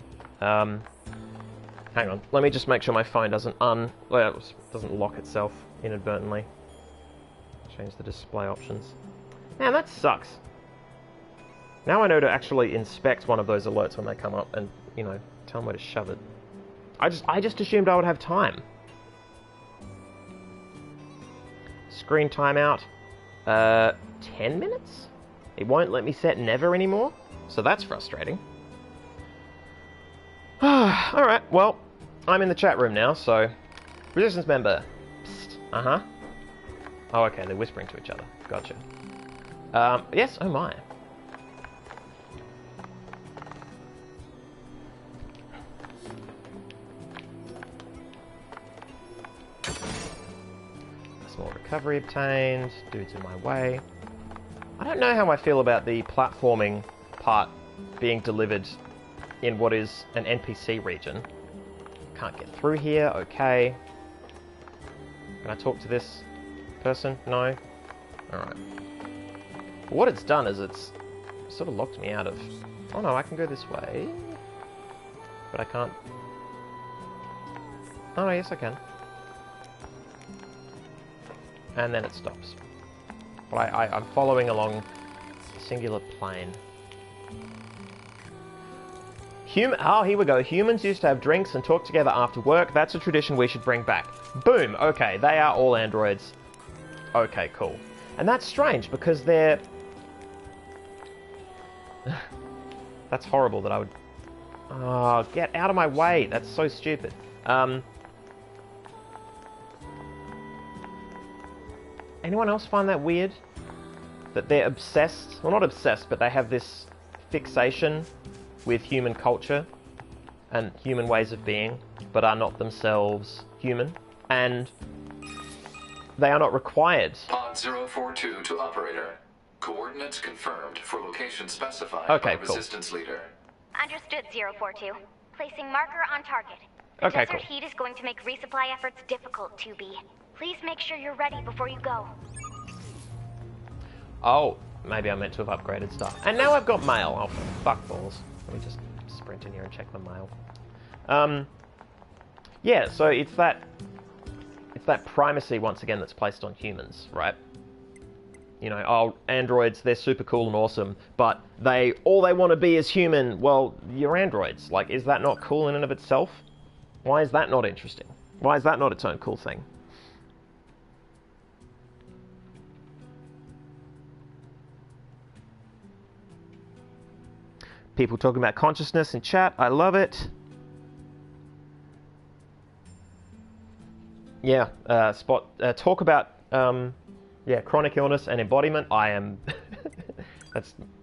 Hang on. Let me just make sure my phone doesn't lock itself inadvertently. Change the display options. Man, that sucks. Now I know to actually inspect one of those alerts when they come up and, tell me where to shove it. I just assumed I would have time. Screen timeout. 10 minutes? It won't let me set never anymore? So that's frustrating. Alright, well, I'm in the chat room now, so... Resistance member. Psst. Uh-huh. Oh, okay, they're whispering to each other. Gotcha. Yes, oh my. Small recovery obtained. Dude's in my way. I don't know how I feel about the platforming part being delivered in what is an NPC region. Can't get through here, okay. Can I talk to this person? No? Alright. What it's done is it's sort of locked me out of... Oh no, I can go this way. But I can't... Oh no, yes I can. And then it stops. But I'm following along a singular plane. Oh, here we go. Humans used to have drinks and talk together after work. That's a tradition we should bring back. Boom. Okay, they are all androids. Okay, cool. And that's strange because they're... That's horrible that I would... Oh, get out of my way. That's so stupid. Anyone else find that weird? That they're obsessed... Well, not obsessed, but they have this fixation with human culture and human ways of being, but are not themselves human, and they are not required. Pod 042 to operator. Coordinates confirmed for location specified by Resistance Leader. Understood, 042. Placing marker on target. Okay, Desert heat is going to make resupply efforts difficult, 2B. Please make sure you're ready before you go. Oh, maybe I meant to have upgraded stuff. And now I've got mail. Oh, fuck balls. Let me just sprint in here and check the mail. Yeah, so it's that primacy once again that's placed on humans, right? You know, oh, androids, they're super cool and awesome, but all they want to be is human. Well, you're androids. Like, is that not cool in and of itself? Why is that not interesting? Why is that not its own cool thing? People talking about consciousness in chat. I love it. Yeah, talk about chronic illness and embodiment. I am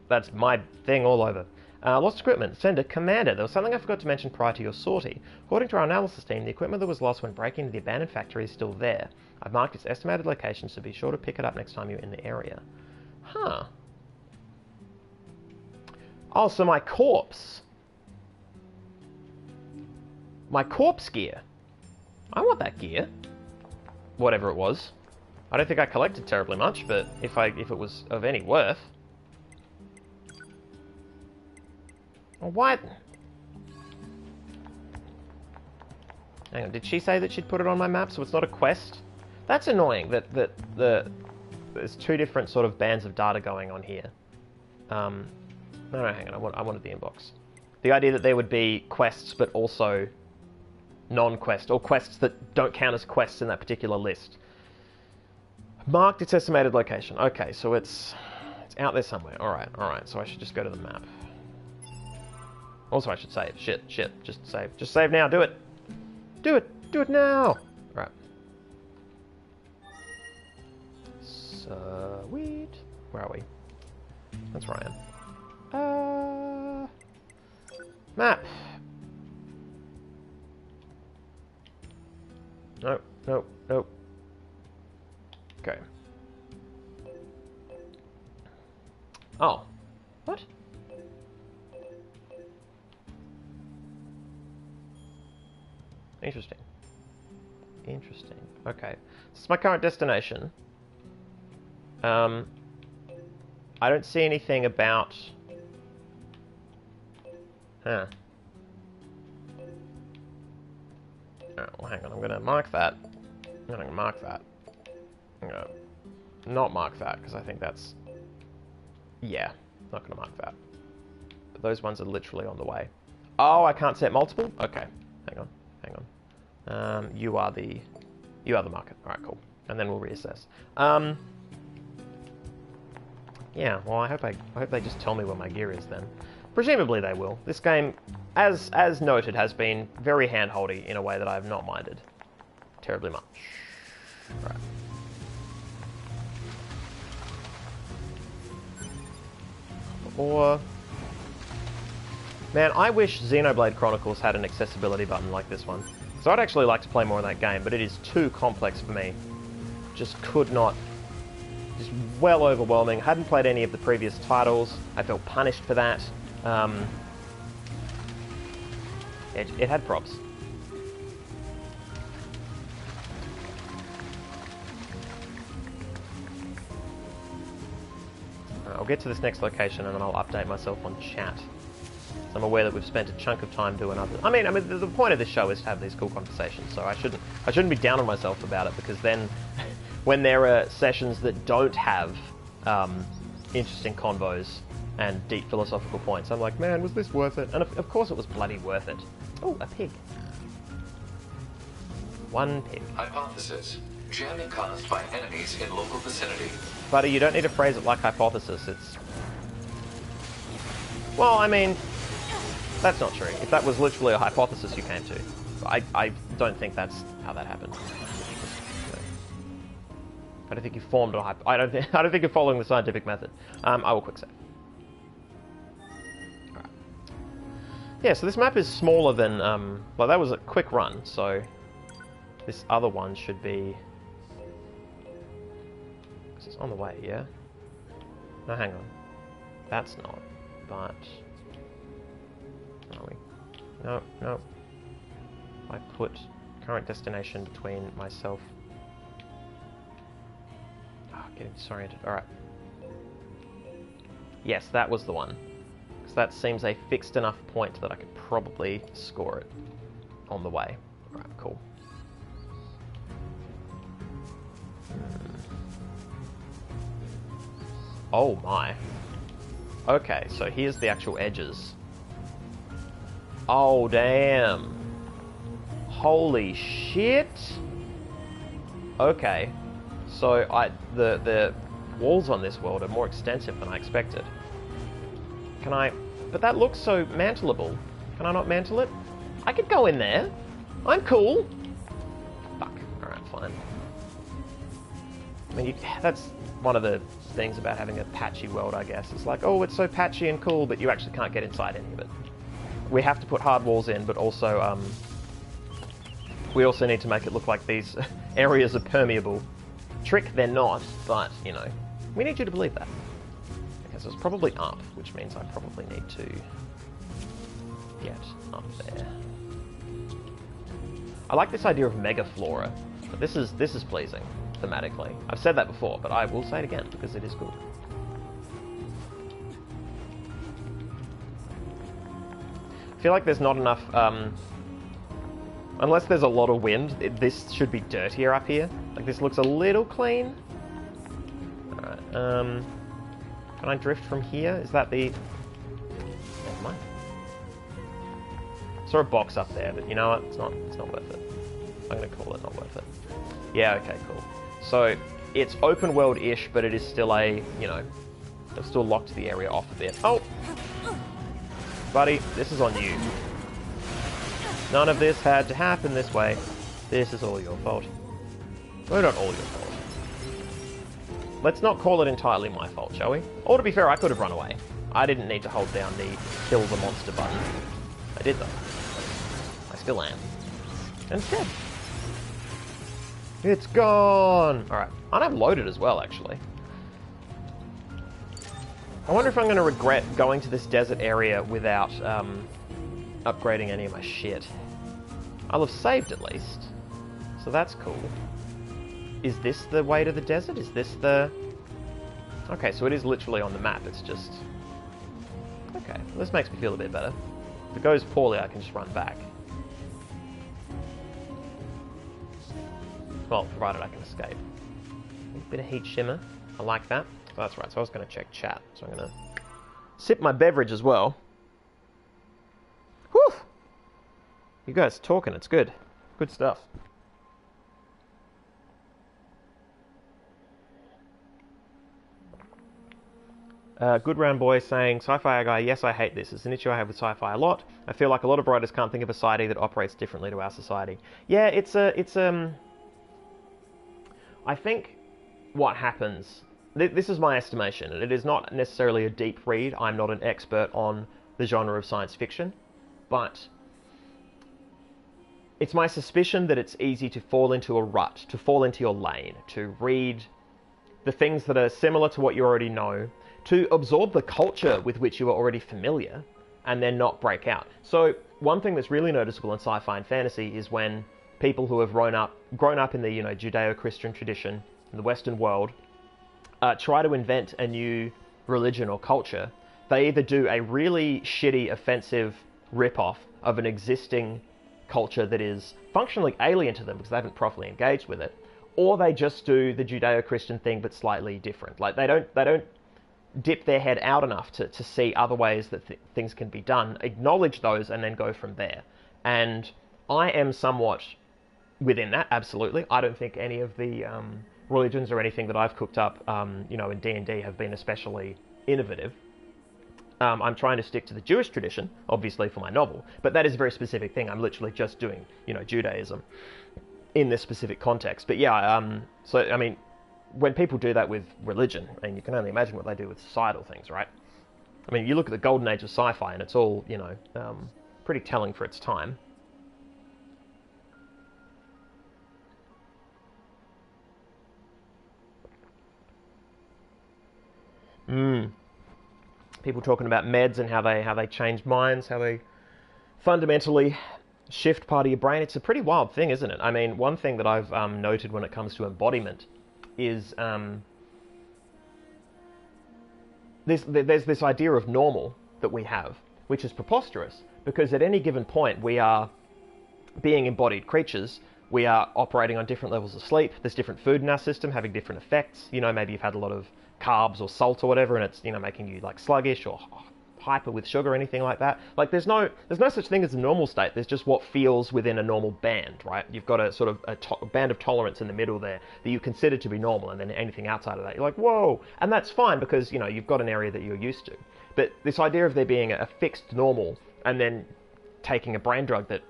that's my thing all over. Lost equipment. Sender, Commander, there was something I forgot to mention prior to your sortie. According to our analysis team, the equipment that was lost when breaking into the abandoned factory is still there. I've marked its estimated location, so be sure to pick it up next time you're in the area. Huh. Oh, so my corpse. My corpse gear. I want that gear. Whatever it was. I don't think I collected terribly much, but if it was of any worth. Oh, what? Hang on, did she say that she'd put it on my map, so it's not a quest? That's annoying, that there's two different sort of bands of data going on here. No, hang on, I wanted the inbox. The idea that there would be quests, but also non-quest, or quests that don't count as quests in that particular list. Marked its estimated location. Okay, so it's out there somewhere. Alright, so I should just go to the map. Also, I should save. Shit, just save. Just save now, do it! Do it now! Right. Sweet. Where are we? That's where I am. Map. Nope. Okay. Oh. What? Interesting. Okay. This is my current destination. I don't see anything about... Huh. Oh, well, hang on, I'm going to mark that. I'm going to mark that. I'm going to not mark that, because I think that's... Yeah, not going to mark that. But those ones are literally on the way. Oh, I can't set multiple? Okay, hang on. You are the market. Alright, cool. And then we'll reassess. Yeah, well, I hope they just tell me where my gear is then. Presumably they will. This game, as noted, has been very handholdy in a way that I have not minded terribly much. Right. Or... Man, I wish Xenoblade Chronicles had an accessibility button like this one. So I'd actually like to play more of that game, but it is too complex for me. Just could not... Just well overwhelming. Hadn't played any of the previous titles. I felt punished for that. It had props. I'll get to this next location and then I'll update myself on chat. So I'm aware that we've spent a chunk of time doing other... I mean, the point of this show is to have these cool conversations, so I shouldn't be down on myself about it, because then when there are sessions that don't have interesting convos and deep philosophical points, I'm like, man, was this worth it? And of course it was bloody worth it. Oh, a pig. One pig. Hypothesis. Jamming caused by enemies in local vicinity. Buddy, you don't need to phrase it like hypothesis. It's... Well, I mean, that's not true. If that was literally a hypothesis you came to, I don't think that's how that happened. I don't think you formed a I don't think you're following the scientific method. I will quick save. Alright. Yeah, so this map is smaller than well, that was a quick run, so this other one should be... It's on the way, yeah? No, hang on. That's not, but... Are we? No. I put current destination between myself... Oh, getting disoriented. Alright. Yes, that was the one. Because that seems a fixed enough point that I could probably score it on the way. Alright, cool. Oh my. Okay, so here's the actual edges. Oh, damn. Holy shit. Okay. So the walls on this world are more extensive than I expected. Can I... But that looks so mantleable. Can I not mantle it? I could go in there. I'm cool. Fuck. Alright, fine. I mean, that's one of the things about having a patchy world, I guess. It's like, oh, it's so patchy and cool, but you actually can't get inside any of it. We have to put hard walls in, but also, we also need to make it look like these areas are permeable. Trick, they're not, but, you know, we need you to believe that. Okay, so it's probably up, which means I probably need to get up there. I like this idea of mega flora, but this is pleasing thematically. I've said that before, but I will say it again because it is good. I feel like there's not enough, unless there's a lot of wind, this should be dirtier up here. Like, this looks a little clean. Alright, can I drift from here? Is that the... Never mind. Saw a box up there, but you know what? It's not worth it. I'm gonna call it not worth it. Yeah, okay, cool. So, it's open world-ish, but it is still a, you know, I've still locked the area off a bit. Oh! Buddy, this is on you. None of this had to happen this way. This is all your fault. Well, not all your fault. Let's not call it entirely my fault, shall we? Or to be fair, I could have run away. I didn't need to hold down the kill the monster button. I did though. I still am. And it's dead. It's gone! Alright. And I'm loaded as well, actually. I wonder if I'm going to regret going to this desert area without upgrading any of my shit. I'll have saved at least. So that's cool. Is this the way to the desert? Is this the... Okay, so it is literally on the map. It's just... Okay, well, this makes me feel a bit better. If it goes poorly, I can just run back. Well, provided I can escape. A bit of heat shimmer. I like that. Oh, that's right, so I was going to check chat. So I'm going to sip my beverage as well. Whew! You guys talking, it's good. Good stuff. Good Round Boy saying, SciFiAIguy, yes, I hate this. It's an issue I have with sci-fi a lot. I feel like a lot of writers can't think of a society that operates differently to our society. Yeah, I think what happens... This is my estimation, and it is not necessarily a deep read. I'm not an expert on the genre of science fiction, but it's my suspicion that it's easy to fall into a rut, to fall into your lane, to read the things that are similar to what you already know, to absorb the culture with which you are already familiar, and then not break out. So one thing that's really noticeable in sci-fi and fantasy is when people who have grown up in the, you know, Judeo-Christian tradition in the Western world try to invent a new religion or culture, they either do a really shitty, offensive rip-off of an existing culture that is functionally alien to them because they haven't properly engaged with it, or they just do the Judeo-Christian thing but slightly different. Like, they don't dip their head out enough to see other ways that things can be done, acknowledge those, and then go from there. And I am somewhat within that, absolutely. I don't think any of the religions or anything that I've cooked up, you know, in D&D have been especially innovative. I'm trying to stick to the Jewish tradition, obviously, for my novel, but that is a very specific thing. I'm literally just doing, you know, Judaism in this specific context. But yeah, so, I mean, when people do that with religion, and you can only imagine what they do with societal things, right? I mean, you look at the golden age of sci-fi, and it's all, you know, pretty telling for its time. People talking about meds and how they change minds, how they fundamentally shift part of your brain. It's a pretty wild thing, isn't it? I mean, one thing that I've noted when it comes to embodiment is there's this idea of normal that we have, which is preposterous, because at any given point we are being embodied creatures. We are operating on different levels of sleep. There's different food in our system having different effects. You know, maybe you've had a lot of carbs or salt or whatever, and it's, you know, making you like sluggish or hyper with sugar or anything like that. Like there's no such thing as a normal state. There's just what feels within a normal band, right? You've got a sort of a band of tolerance in the middle there that you consider to be normal, and then anything outside of that, you're like, whoa, and that's fine because, you know, you've got an area that you're used to. But this idea of there being a fixed normal and then taking a brain drug that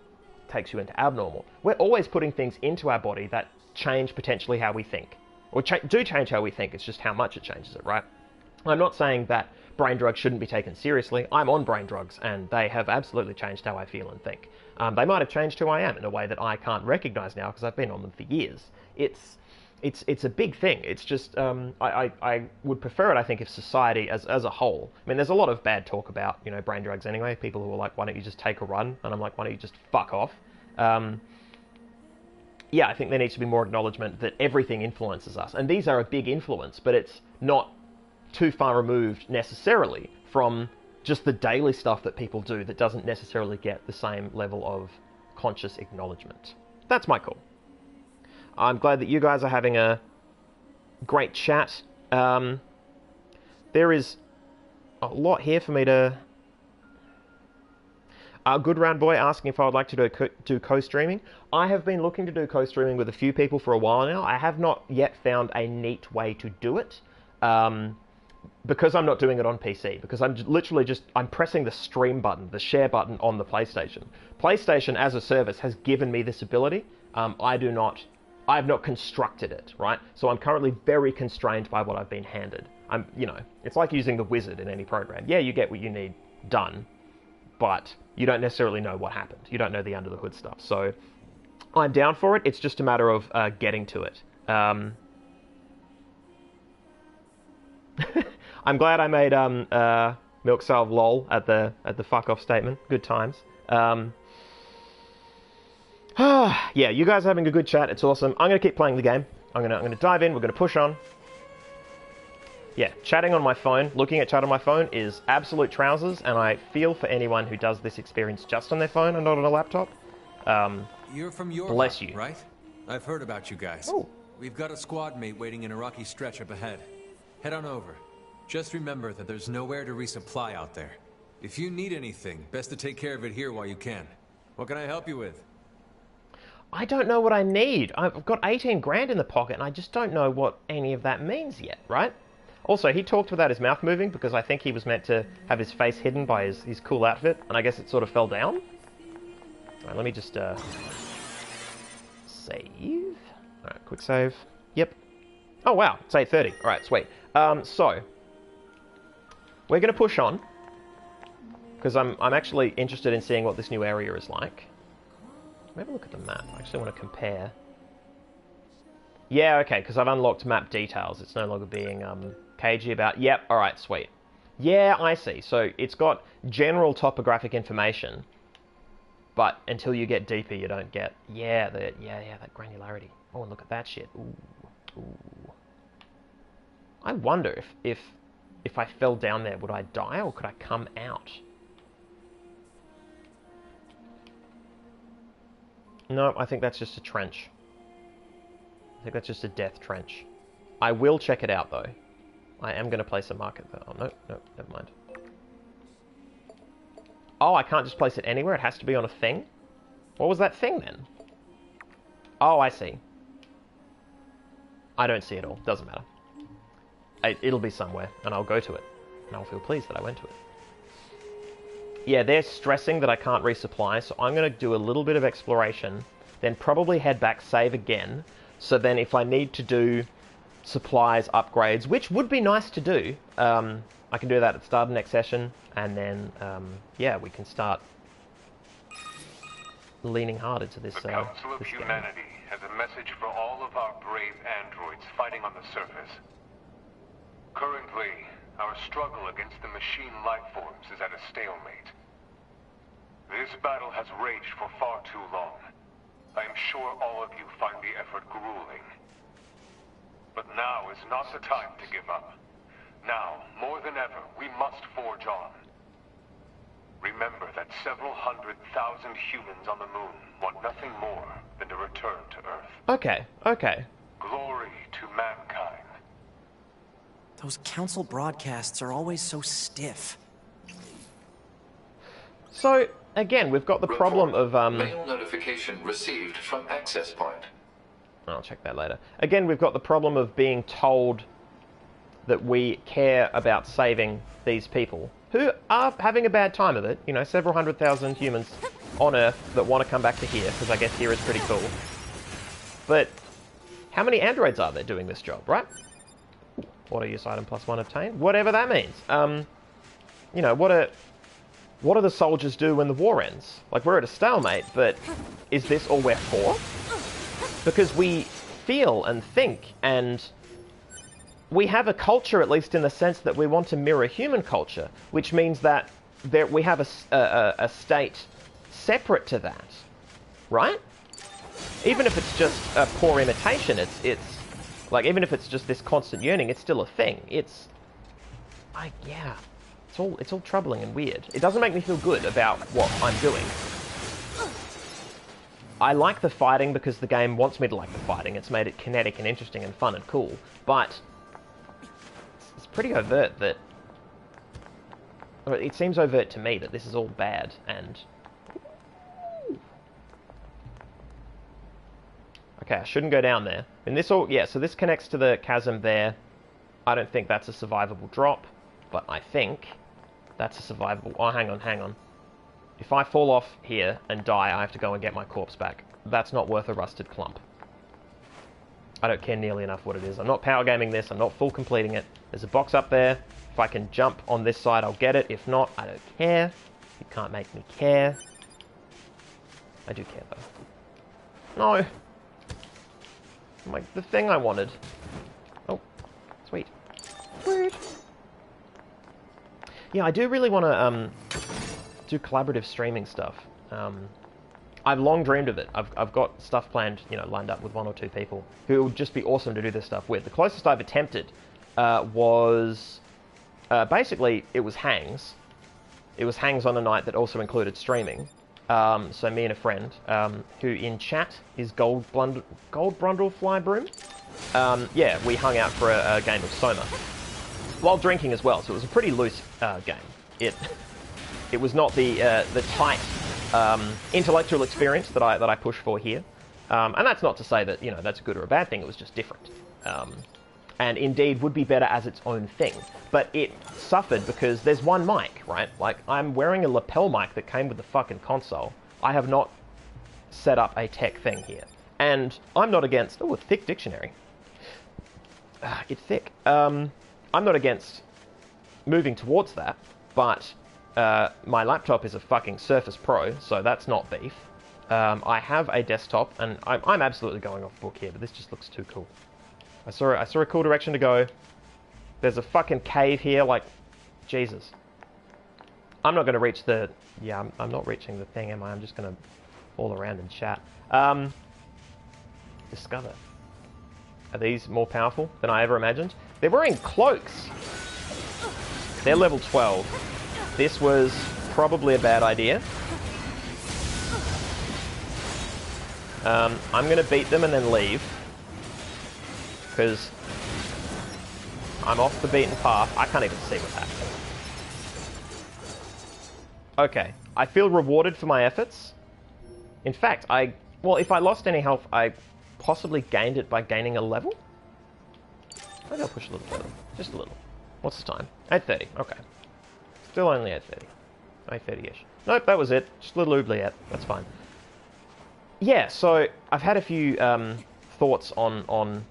takes you into abnormal, we're always putting things into our body that change potentially how we think, or do change how we think. It's just how much it changes it, right? I'm not saying that brain drugs shouldn't be taken seriously. I'm on brain drugs, and they have absolutely changed how I feel and think. They might have changed who I am in a way that I can't recognize now because I've been on them for years. It's a big thing. It's just I would prefer it, I think, if society as a whole. I mean, there's a lot of bad talk about, you know, brain drugs anyway. People who are like, why don't you just take a run? And I'm like, why don't you just fuck off? Yeah, I think there needs to be more acknowledgement that everything influences us, and these are a big influence, but it's not too far removed necessarily from just the daily stuff that people do that doesn't necessarily get the same level of conscious acknowledgement. That's my call. I'm glad that you guys are having a great chat. There is a lot here for me to... Good Round Boy asking if I would like to do co-streaming. I have been looking to do co-streaming with a few people for a while now. I have not yet found a neat way to do it. Because I'm not doing it on PC, because I'm literally I'm pressing the stream button, the share button on the PlayStation. PlayStation as a service has given me this ability. I have not constructed it, right? So I'm currently very constrained by what I've been handed. You know, it's like using the wizard in any program. Yeah, you get what you need done, but you don't necessarily know what happened. You don't know the under the hood stuff. So I'm down for it. It's just a matter of getting to it. I'm glad I made Milk Salve lol at the fuck off statement. Good times. Yeah, you guys are having a good chat. It's awesome. I'm gonna keep playing the game. I'm gonna dive in. We're gonna push on. Yeah, chatting on my phone, looking at chat on my phone is absolute trousers, and I feel for anyone who does this experience just on their phone and not on a laptop. You're from your bless you, right? I've heard about you guys. Ooh. We've got a squad mate waiting in a rocky stretch up ahead. Head on over. Just remember that there's nowhere to resupply out there. If you need anything, best to take care of it here while you can. What can I help you with? I don't know what I need. I've got 18 grand in the pocket, and I just don't know what any of that means yet, right? Also, he talked without his mouth moving because I think he was meant to have his face hidden by his cool outfit, and I guess it sort of fell down. Alright, let me just save. Alright, quick save. Yep. Oh wow, it's 8:30. Alright, sweet. So we're gonna push on because I'm actually interested in seeing what this new area is like. Let me have a look at the map. I actually want to compare. Yeah, okay, because I've unlocked map details. It's no longer being cagey about. Yep, alright, sweet. Yeah, I see. So it's got general topographic information, but until you get deeper, you don't get... Yeah, that granularity. Oh, and look at that shit. Ooh. I wonder if I fell down there, would I die, or could I come out? No, I think that's just a trench. I think that's just a death trench. I will check it out, though. I am going to place a marker there. Oh, no, never mind. Oh, I can't just place it anywhere? It has to be on a thing? What was that thing, then? Oh, I see. I don't see it all. Doesn't matter. It'll be somewhere, and I'll go to it. And I'll feel pleased that I went to it. Yeah, they're stressing that I can't resupply, so I'm going to do a little bit of exploration, then probably head back, save again, so then if I need to do supplies, upgrades, which would be nice to do, I can do that at the start of the next session, and then, yeah, we can start leaning hard into this, The Council of Humanity has a message for all of our brave androids fighting on the surface. Currently, our struggle against the machine life forms is at a stalemate. This battle has raged for far too long. I am sure all of you find the effort grueling. But now is not the time to give up. Now, more than ever, we must forge on. Remember that several 100,000 humans on the moon want nothing more than to return to Earth. Okay, okay. Glory to mankind. Those council broadcasts are always so stiff. So, again, we've got the problem of, Mail notification received from access point. I'll check that later. Again, we've got the problem of being told that we care about saving these people who are having a bad time of it. You know, several 100,000 humans on Earth that want to come back to here, because I guess here is pretty cool. But how many androids are there doing this job, right? Auto use item +1 obtained. Whatever that means. You know, what do the soldiers do when the war ends? Like, we're at a stalemate, but is this all we're for? Because we feel and think, and we have a culture, at least in the sense that we want to mirror human culture, which means that we have a state separate to that, right? Even if it's just a poor imitation, it's like, even if it's just this constant yearning, it's still a thing. It's all troubling and weird. It doesn't make me feel good about what I'm doing. I like the fighting because the game wants me to like the fighting. It's made it kinetic and interesting and fun and cool, but it's pretty overt that... It seems overt to me that this is all bad, and... Okay, I shouldn't go down there. And this all... Yeah, so this connects to the chasm there. I don't think that's a survivable drop, but I think that's a survivable... Oh, hang on. If I fall off here and die, I have to go and get my corpse back. That's not worth a rusted clump. I don't care nearly enough what it is. I'm not power gaming this. I'm not full completing it. There's a box up there. If I can jump on this side, I'll get it. If not, I don't care. You can't make me care. I do care, though. No. Like, the thing I wanted. Oh, sweet. Weird. Yeah, I do really want to, do collaborative streaming stuff. I've long dreamed of it. I've got stuff planned, you know, lined up with 1 or 2 people who would just be awesome to do this stuff with. The closest I've attempted was basically it was hangs. It was hangs on a night that also included streaming. So me and a friend who in chat is Gold Brundle Fly Broom. Yeah, we hung out for a game of Soma while drinking as well. So it was a pretty loose game. It was not the tight intellectual experience that I push for here, and that's not to say that, you know, that's a good or a bad thing. It was just different, and indeed would be better as its own thing. But it suffered because there's one mic, right? Like, I'm wearing a lapel mic that came with the fucking console. I have not set up a tech thing here, and I'm not against. Oh, a thick dictionary. It's thick. I'm not against moving towards that, but. My laptop is a fucking Surface Pro, so that's not beef. I have a desktop, and I'm absolutely going off book here, but this just looks too cool. I saw a cool direction to go. There's a fucking cave here, like, Jesus. I'm not going to reach the... Yeah, I'm not reaching the thing, am I? I'm just going to fall around and chat. Discover. Are these more powerful than I ever imagined? They're wearing cloaks. They're level 12. This was probably a bad idea. I'm going to beat them and then leave, because I'm off the beaten path. I can't even see what's happening. Okay, I feel rewarded for my efforts. In fact, well, if I lost any health, I possibly gained it by gaining a level? Maybe I'll push a little further. Just a little. What's the time? 8:30. Okay. Still only 8:30. 8:30-ish. Nope, that was it. Just a little oubliette. That's fine. Yeah, so I've had a few thoughts on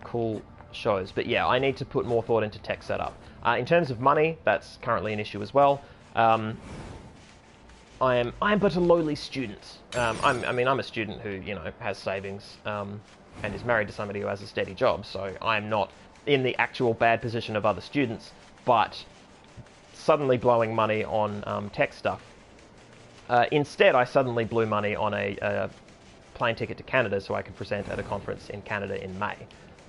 cool shows, but yeah, I need to put more thought into tech setup. In terms of money, that's currently an issue as well. I am but a lowly student. I'm a student who, you know, has savings and is married to somebody who has a steady job, so I'm not in the actual bad position of other students. But suddenly blowing money on tech stuff. Instead, I suddenly blew money on a plane ticket to Canada so I could present at a conference in Canada in May.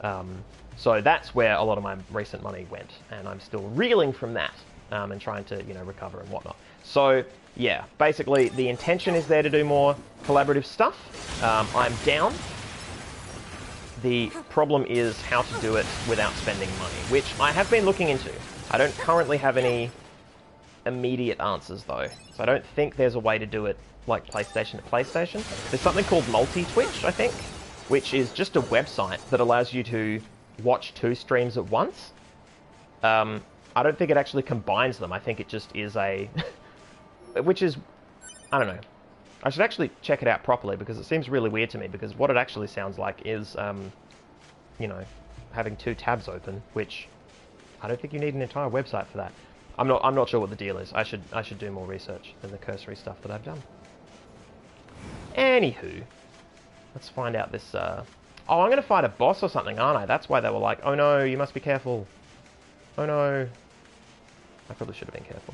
So that's where a lot of my recent money went, and I'm still reeling from that and trying to, you know, recover and whatnot. So yeah, basically the intention is there to do more collaborative stuff. I'm down. The problem is how to do it without spending money, which I have been looking into. I don't currently have any immediate answers though, so I don't think there's a way to do it like PlayStation to PlayStation. There's something called multi-Twitch, I think, which is just a website that allows you to watch 2 streams at once. I don't think it actually combines them. I think it just is a... which is... I don't know. I should actually check it out properly because it seems really weird to me, because what it actually sounds like is, you know, having 2 tabs open, which I don't think you need an entire website for that. I'm not sure what the deal is. I should do more research than the cursory stuff that I've done. Anywho, let's find out this... Oh, I'm going to fight a boss or something, aren't I? That's why they were like, oh no, you must be careful. Oh no. I probably should have been careful.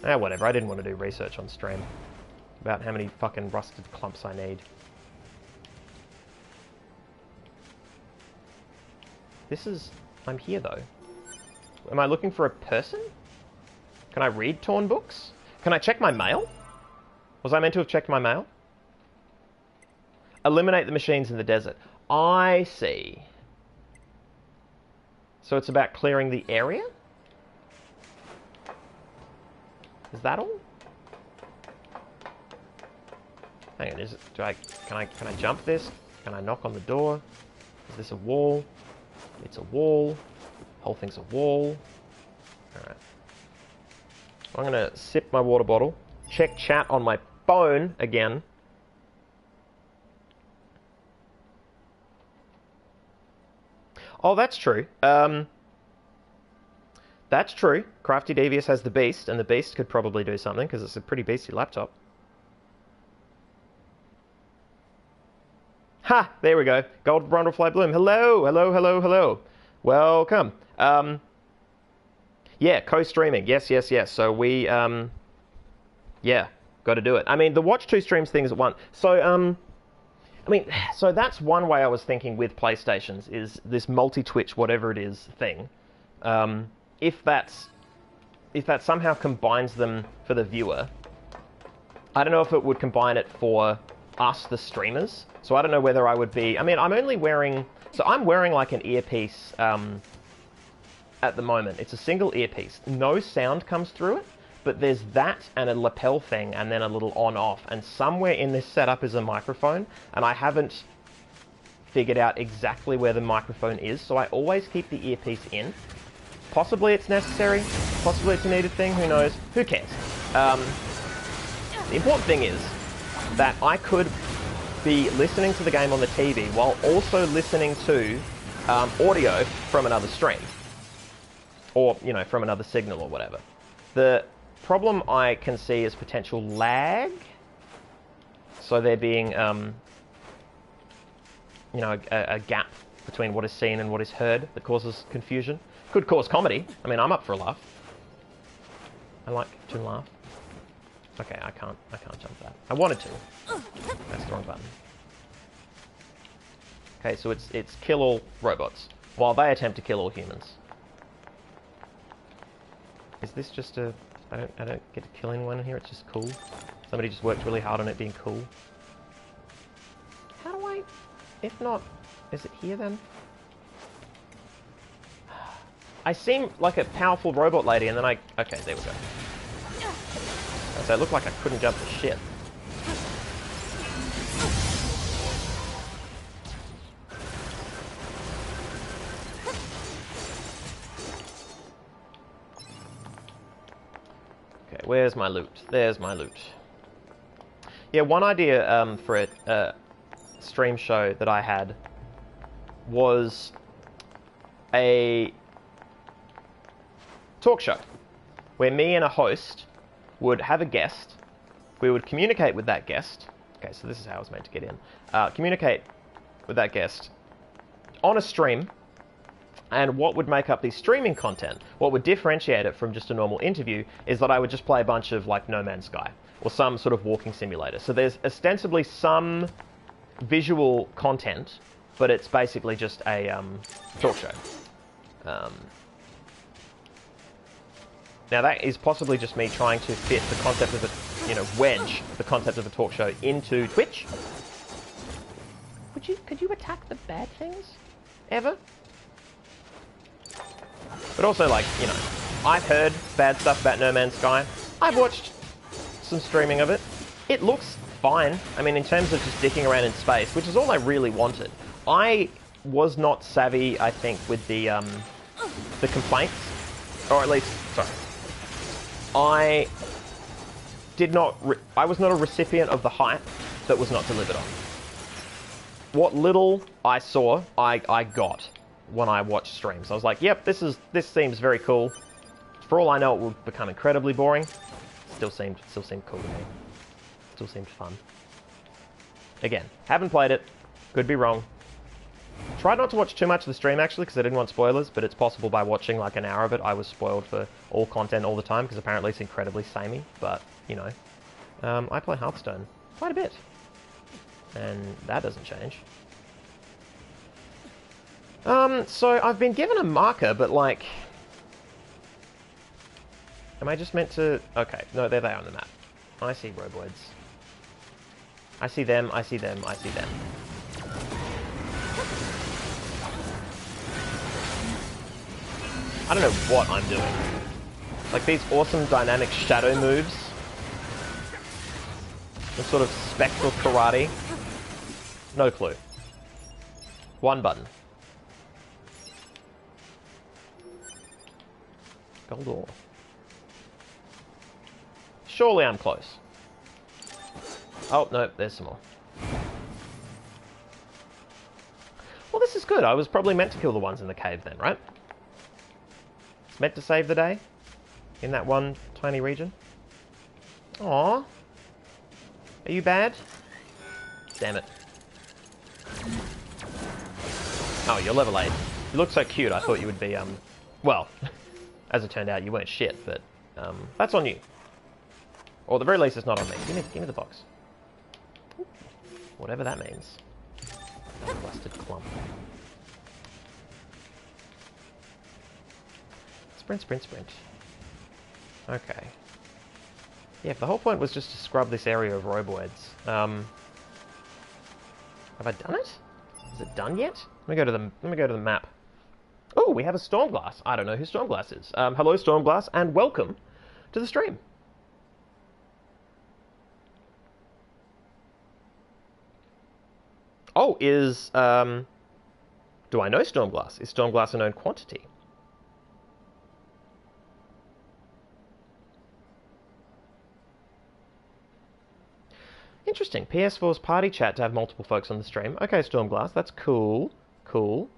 Whatever, I didn't want to do research on stream about how many fucking rusted clumps I need. This is... I'm here though. Am I looking for a person? Can I read torn books? Can I check my mail? Was I meant to have checked my mail? Eliminate the machines in the desert. I see. So it's about clearing the area? Is that all? Hang on, is it, can I jump this? Can I knock on the door? Is this a wall? It's a wall. Whole thing's a wall. Alright. I'm gonna sip my water bottle. Check chat on my phone again. Oh, that's true. That's true. Crafty Devious has the Beast, and the Beast could probably do something, because it's a pretty beastly laptop. Ha! There we go. Gold Brundlefly Bloom. Hello, hello, hello, hello. Welcome. Yeah, co-streaming. Yes, yes, yes. So we, yeah, got to do it. I mean, the watch 2 streams things at once. So, I mean, so that's one way I was thinking with PlayStations, is this multi-Twitch, whatever it is, thing. If that somehow combines them for the viewer, I don't know if it would combine it for us, the streamers. So I don't know whether I would be... I mean, I'm only wearing... So I'm wearing like an earpiece at the moment. It's a single earpiece. No sound comes through it, but there's that and a lapel thing and then a little on-off. And somewhere in this setup is a microphone, and I haven't figured out exactly where the microphone is, so I always keep the earpiece in. Possibly it's necessary, possibly it's a needed thing, who knows, who cares. The important thing is that I could be listening to the game on the TV while also listening to audio from another stream. Or, you know, from another signal or whatever. The problem I can see is potential lag. So there being, you know, a gap between what is seen and what is heard that causes confusion. Could cause comedy. I mean, I'm up for a laugh. I like to laugh. Okay, I can't jump that. I wanted to. That's the wrong button. Okay, so it's kill all robots while they attempt to kill all humans. Is this just a... I don't get to kill anyone here, it's just cool. Somebody just worked really hard on it being cool. How do I... If not... Is it here then? I seem like a powerful robot lady and then I... Okay, there we go. So it looked like I couldn't jump for shit. Okay, where's my loot? There's my loot. Yeah, one idea for a stream show that I had was a talk show where me and a host would have a guest. We would communicate with that guest. Okay, so this is how I was meant to get in. Communicate with that guest on a stream, and what would make up the streaming content, what would differentiate it from just a normal interview, is that I would just play a bunch of, like, No Man's Sky, or some sort of walking simulator. So there's ostensibly some visual content but it's basically just a talk show. Now that is possibly just me trying to fit the concept of a, wedge the concept of a talk show into Twitch. Could you attack the bad things? Ever? But also, like, I've heard bad stuff about No Man's Sky. I've watched some streaming of it. It looks fine. I mean, in terms of just dicking around in space, which is all I really wanted. I was not savvy, I think, with the complaints. Or at least, sorry. I was not a recipient of the hype that was not delivered on. What little I saw, I got when I watched streams. I was like, yep, this seems very cool. For all I know, it will become incredibly boring. Still seemed cool to me. Still seemed fun. Again, haven't played it. Could be wrong. Tried not to watch too much of the stream, actually, because I didn't want spoilers, but it's possible by watching like an hour of it, I was spoiled for all content all the time, because apparently it's incredibly samey, but, I play Hearthstone quite a bit. And that doesn't change. So I've been given a marker, but like... Am I just meant to... Okay, no, there they are on the map. I see roboids. I see them, I see them, I see them. I don't know what I'm doing. Like these awesome dynamic shadow moves. The sort of spectral karate. No clue. One button. Gold ore. Surely I'm close. Oh, no, there's some more. Well, this is good. I was probably meant to kill the ones in the cave then, right? It's meant to save the day in that one tiny region. Aww. Are you bad? Damn it. Oh, you're level 8. You look so cute, I thought you would be, well, as it turned out, you weren't shit, but, that's on you. Or at the very least, it's not on me. Give me the box. Whatever that means. That busted clump. Sprint, sprint, sprint. Okay. Yeah, the whole point was just to scrub this area of roboids. Have I done it? Is it done yet? Let me go to the map. Oh, we have a Stormglass. I don't know who Stormglass is. Hello, Stormglass, and welcome to the stream. Oh, is, do I know Stormglass? Is Stormglass a known quantity? Interesting. PS4's party chat to have multiple folks on the stream. Okay, Stormglass, that's cool. Cool.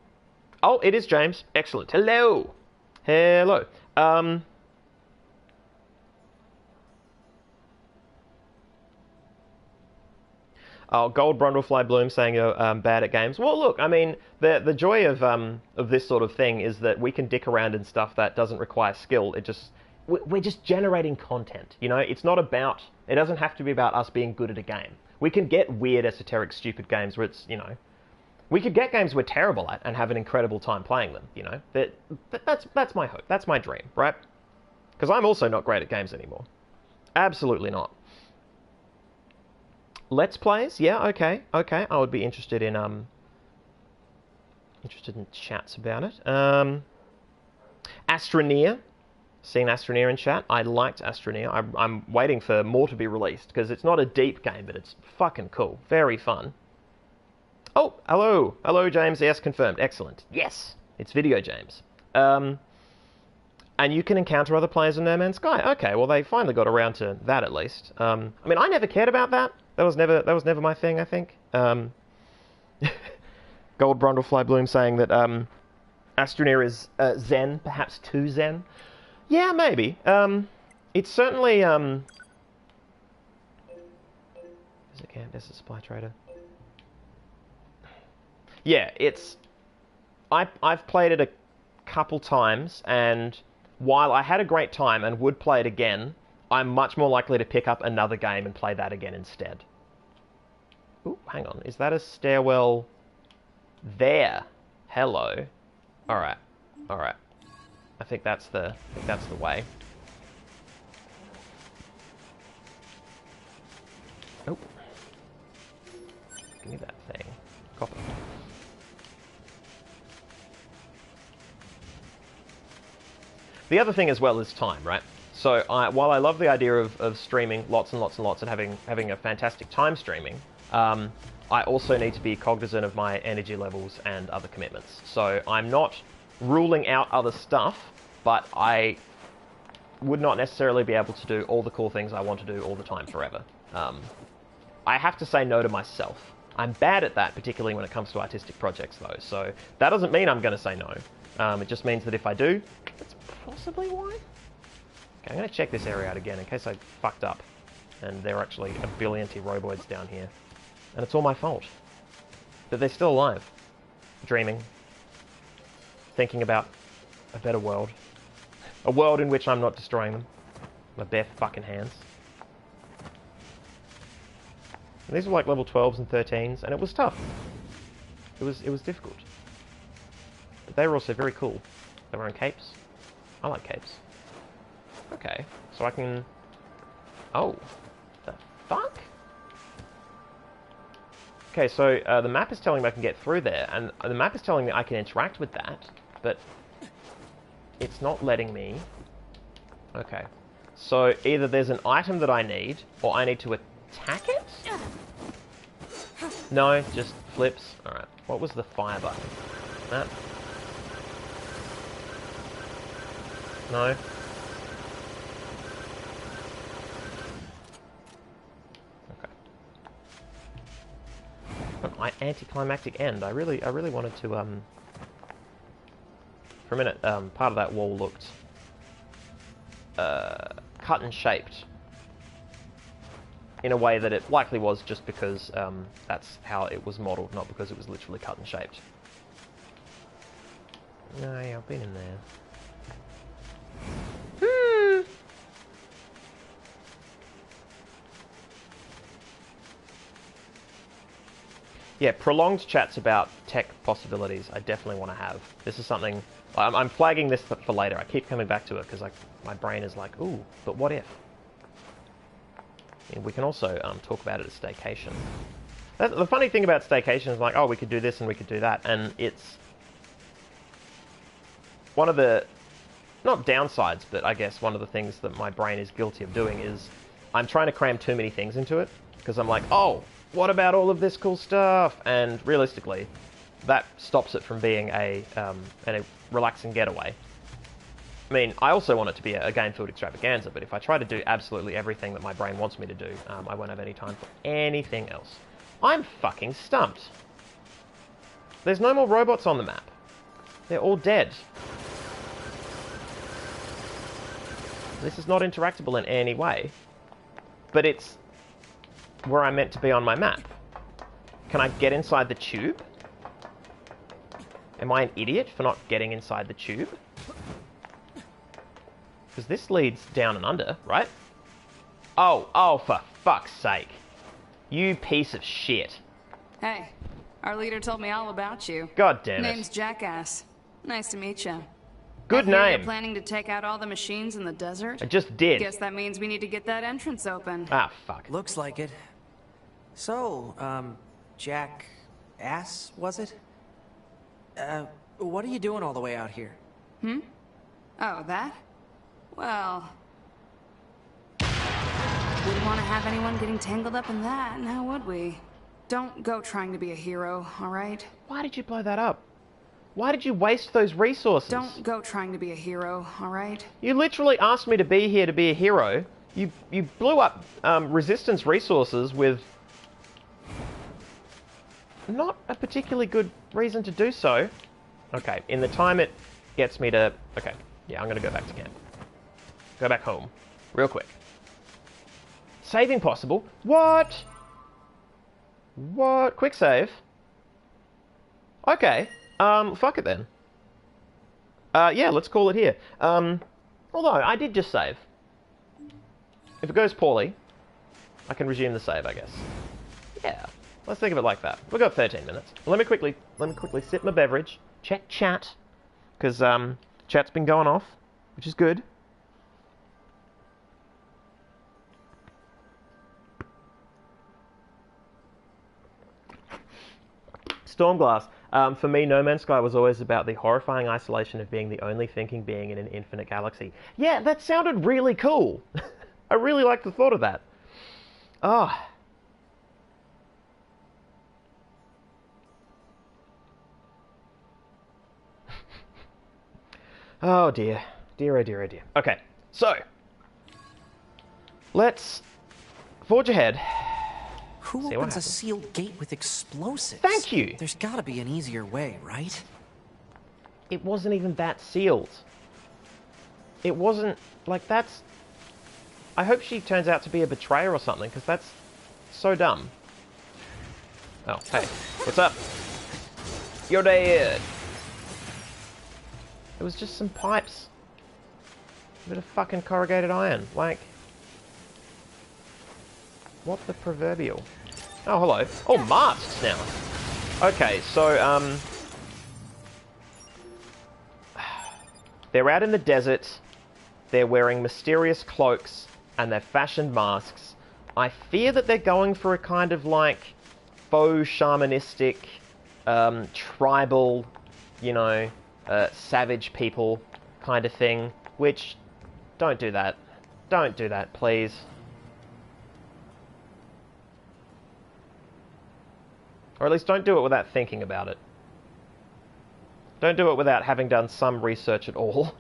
Oh, it is James. Excellent. Hello. Hello. Oh, Gold Brundlefly Bloom saying you're bad at games. Well, look, I mean, the joy of this sort of thing is that we can dick around in stuff that doesn't require skill. We're just generating content, It's not about... It doesn't have to be about us being good at a game. We can get weird, esoteric, stupid games where it's, We could get games we're terrible at and have an incredible time playing them, That's my hope. That's my dream, right? Because I'm also not great at games anymore. Absolutely not. Let's plays? Yeah, okay. I would be interested in chats about it. NieR. Seen NieR in chat. I liked NieR. I'm waiting for more to be released because it's not a deep game, but it's fucking cool. Very fun. Oh, hello. Hello, James. Yes, confirmed. Excellent. Yes, it's Video James. And you can encounter other players in No Man's Sky. Okay, well, they finally got around to that at least. I mean, I never cared about that. That was never my thing, I think. Gold Brundlefly Bloom saying that NieR is zen, perhaps too zen. Yeah, maybe. It's certainly... Is it camp? There's a supply trader. Yeah, it's... I've played it a couple times, and while I had a great time and would play it again, I'm much more likely to pick up another game and play that again instead. Ooh, hang on. Is that a stairwell There. Hello. Alright. Alright. I think that's the way. Oh. Give me that thing. Copper. The other thing as well is time, right? So while I love the idea of streaming lots and lots and lots and having a fantastic time streaming, I also need to be cognizant of my energy levels and other commitments. So I'm not ruling out other stuff, but I would not necessarily be able to do all the cool things I want to do all the time forever. I have to say no to myself. I'm bad at that, particularly when it comes to artistic projects, though. So that doesn't mean I'm going to say no. It just means that if I do, that's possibly why. Okay, I'm going to check this area out again in case I fucked up. And there are actually a billion T-roboids down here. And it's all my fault. But they're still alive. Dreaming. Thinking about a better world. A world in which I'm not destroying them. My bare fucking hands. And these were like level 12s and 13s, and it was tough. It was difficult. But they were also very cool. They were wearing capes. I like capes. Okay, so I can... Oh. The fuck? Okay, so the map is telling me I can get through there, and the map is telling me I can interact with that, but it's not letting me... Okay. So either there's an item that I need, or I need to attack it? No, just flips. Alright, what was the fire button? That? No. Okay. An anticlimactic end. I really wanted to for a minute, part of that wall looked cut and shaped in a way that it likely was just because that's how it was modelled, not because it was literally cut and shaped. No, yeah, I've been in there. Yeah, prolonged chats about tech possibilities I definitely want to have. This is something... I'm flagging this for later. I keep coming back to it because my brain is like, ooh, but what if? And we can also talk about it as staycation. The funny thing about staycation is like, oh, we could do this and we could do that. And it's one of the... Not downsides, but I guess one of the things that my brain is guilty of doing is I'm trying to cram too many things into it. Because I'm like, oh... What about all of this cool stuff? And realistically, that stops it from being a relaxing getaway. I mean, I also want it to be a game-filled extravaganza, but if I try to do absolutely everything that my brain wants me to do, I won't have any time for anything else. I'm fucking stumped. There's no more robots on the map. They're all dead. This is not interactable in any way, but it's where I'm meant to be on my map. Can I get inside the tube? Am I an idiot for not getting inside the tube? Because this leads down and under, right? Oh, for fuck's sake. You piece of shit. Hey, our leader told me all about you. God damn it. Name's Jackass. Nice to meet you. Good I hear name. You're planning to take out all the machines in the desert? I just did. Guess that means we need to get that entrance open. Ah, fuck. Looks like it. So, Jackass, was it? What are you doing all the way out here? Oh, that? Well... Wouldn't want to have anyone getting tangled up in that, now would we? Don't go trying to be a hero, alright? Why did you blow that up? Why did you waste those resources? Don't go trying to be a hero, alright? You literally asked me to be here to be a hero. You blew up Resistance resources with... not a particularly good reason to do so. Okay, in the time it gets me to... Okay, yeah, I'm gonna go back to camp. Go back home. Real quick. Saving possible? What? What? Quick save? Okay. Fuck it then. Yeah, let's call it here. Although, I did just save. If it goes poorly, I can resume the save, I guess. Yeah. Let's think of it like that. We've got 13 minutes. Let me quickly sip my beverage, check chat, because chat's been going off, which is good. Stormglass. For me, No Man's Sky was always about the horrifying isolation of being the only thinking being in an infinite galaxy. Yeah, that sounded really cool. I really like the thought of that. Oh. Oh dear. Dear, oh dear, oh dear. Okay, so. Let's forge ahead. Who opens a sealed gate with explosives? Thank you! There's gotta be an easier way, right? It wasn't even that sealed. It wasn't... Like, that's... I hope she turns out to be a betrayer or something, because that's so dumb. Oh, hey. What's up? You're dead! It was just some pipes. A bit of fucking corrugated iron. Like... What the proverbial? Oh, hello. Oh, masks now. Okay, so, they're out in the desert. They're wearing mysterious cloaks, and they've fashioned masks. I fear that they're going for a kind of, like, faux shamanistic, tribal, you know, savage people kind of thing. Which, don't do that. Don't do that, please. Or at least don't do it without thinking about it. Don't do it without having done some research at all.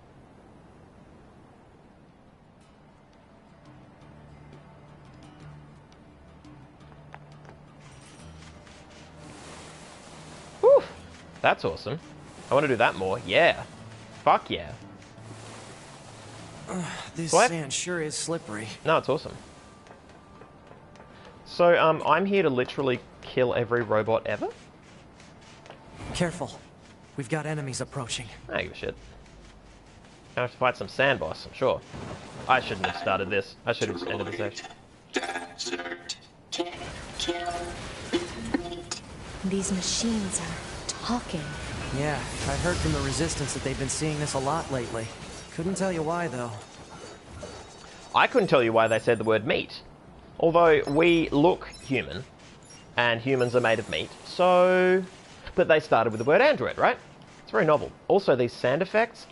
Whew! That's awesome. I want to do that more. Yeah. Fuck yeah. This sand sure is slippery. No, it's awesome. So, I'm here to literally kill every robot ever? Careful. We've got enemies approaching. I don't give a shit. I have to fight some sand boss, I'm sure. I shouldn't have started this. I should have just ended this section. These machines are talking. Yeah, I heard from the Resistance that they've been seeing this a lot lately. Couldn't tell you why, though. I couldn't tell you why they said the word meat. Although we look human, and humans are made of meat, so... But they started with the word android, right? It's very novel. Also, these sand effects,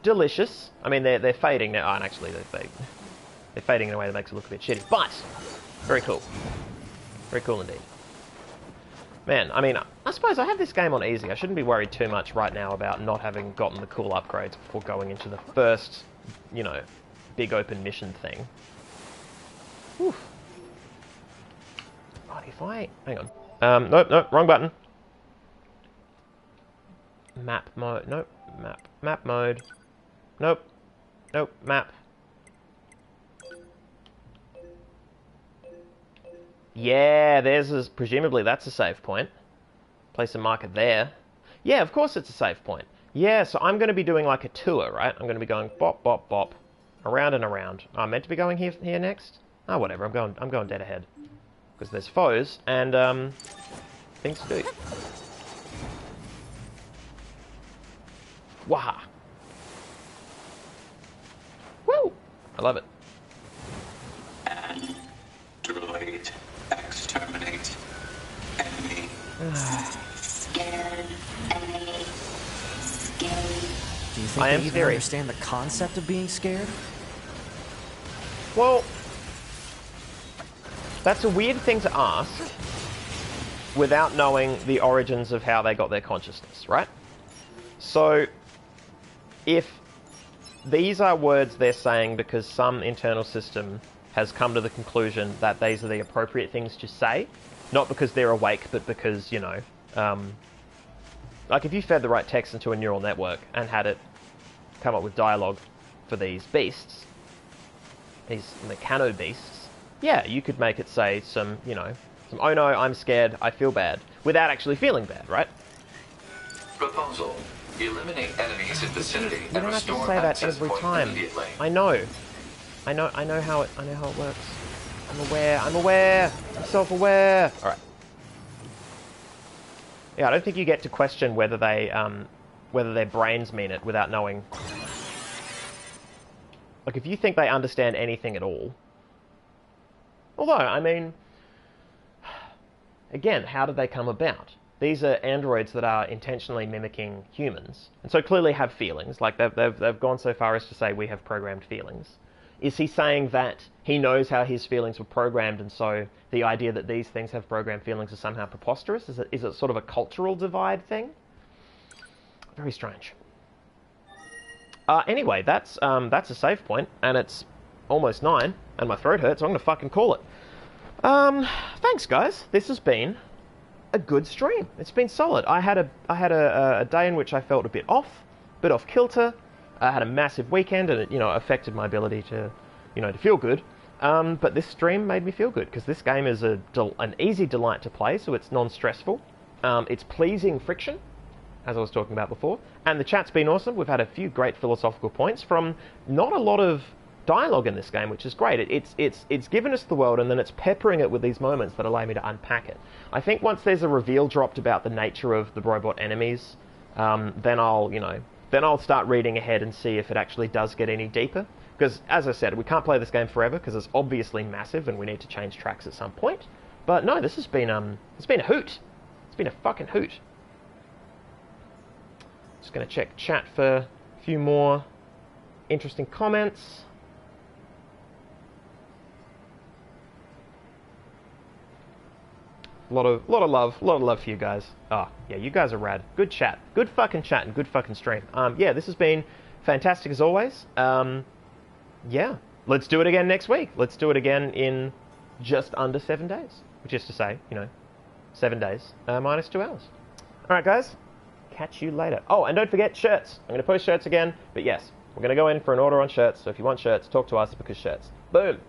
delicious. I mean, they're fading now. Oh, and actually, they're fading in a way that makes it look a bit shitty. But, very cool. Very cool indeed. Man, I mean, I suppose I have this game on easy. I shouldn't be worried too much right now about not having gotten the cool upgrades before going into the first, you know, big open mission thing. Whew. Oh, if I... Hang on. Nope, wrong button. Map mode. Nope. Map mode. Nope. Nope. Map. Yeah, presumably that's a save point. Place a marker there. Yeah, of course it's a save point. Yeah, so I'm going to be doing like a tour, right? I'm going to be going bop, bop, bop. Around and around. I'm meant to be going here next? Oh, whatever. I'm going dead ahead. Because there's foes and things to do. Waha! Woo! I love it. Android exterminate enemy. Scared enemy. Scared. Do you think they even understand the concept of being scared? Well, that's a weird thing to ask without knowing the origins of how they got their consciousness, right? So, if these are words they're saying because some internal system has come to the conclusion that these are the appropriate things to say, not because they're awake, but because, you know, like if you fed the right text into a neural network and had it come up with dialogue for these beasts, these mechano beasts, yeah, you could make it say some, you know, some, oh no, I'm scared, I feel bad, without actually feeling bad, right? Proposal. Eliminate enemies in vicinity You don't have to say that every time. I know how it works. I'm aware. I'm aware. I'm self-aware. All right. Yeah, I don't think you get to question whether their brains mean it without knowing. Like, if you think they understand anything at all. Although, I mean, again, how did they come about? These are androids that are intentionally mimicking humans, and so clearly have feelings. Like, they've gone so far as to say we have programmed feelings. Is he saying that he knows how his feelings were programmed, and so the idea that these things have programmed feelings is somehow preposterous? Is it sort of a cultural divide thing? Very strange. Anyway, that's a save point, and it's almost 9, and my throat hurts, so I'm going to fucking call it. Thanks, guys. This has been a good stream. It's been solid. I had a day in which I felt a bit off kilter. I had a massive weekend, and it, affected my ability to, to feel good. But this stream made me feel good, because this game is an easy delight to play, so it's non-stressful. It's pleasing friction, as I was talking about before, and the chat's been awesome. We've had a few great philosophical points from not a lot of dialogue in this game, which is great. It's given us the world, and then it's peppering it with these moments that allow me to unpack it. I think once there's a reveal dropped about the nature of the robot enemies, then I'll start reading ahead and see if it actually does get any deeper. Because, as I said, we can't play this game forever because it's obviously massive and we need to change tracks at some point. But no, this has been a hoot. It's been a fucking hoot. Just going to check chat for a few more interesting comments. A lot of love for you guys. Oh, yeah, you guys are rad. Good chat. Good fucking chat and good fucking stream. Yeah, this has been fantastic as always. Yeah, let's do it again next week. Let's do it again in just under 7 days. Which is to say, 7 days minus 2 hours. Alright, guys. Catch you later. Oh, and don't forget shirts. I'm going to post shirts again. But yes, we're going to go in for an order on shirts. So if you want shirts, talk to us because shirts. Boom.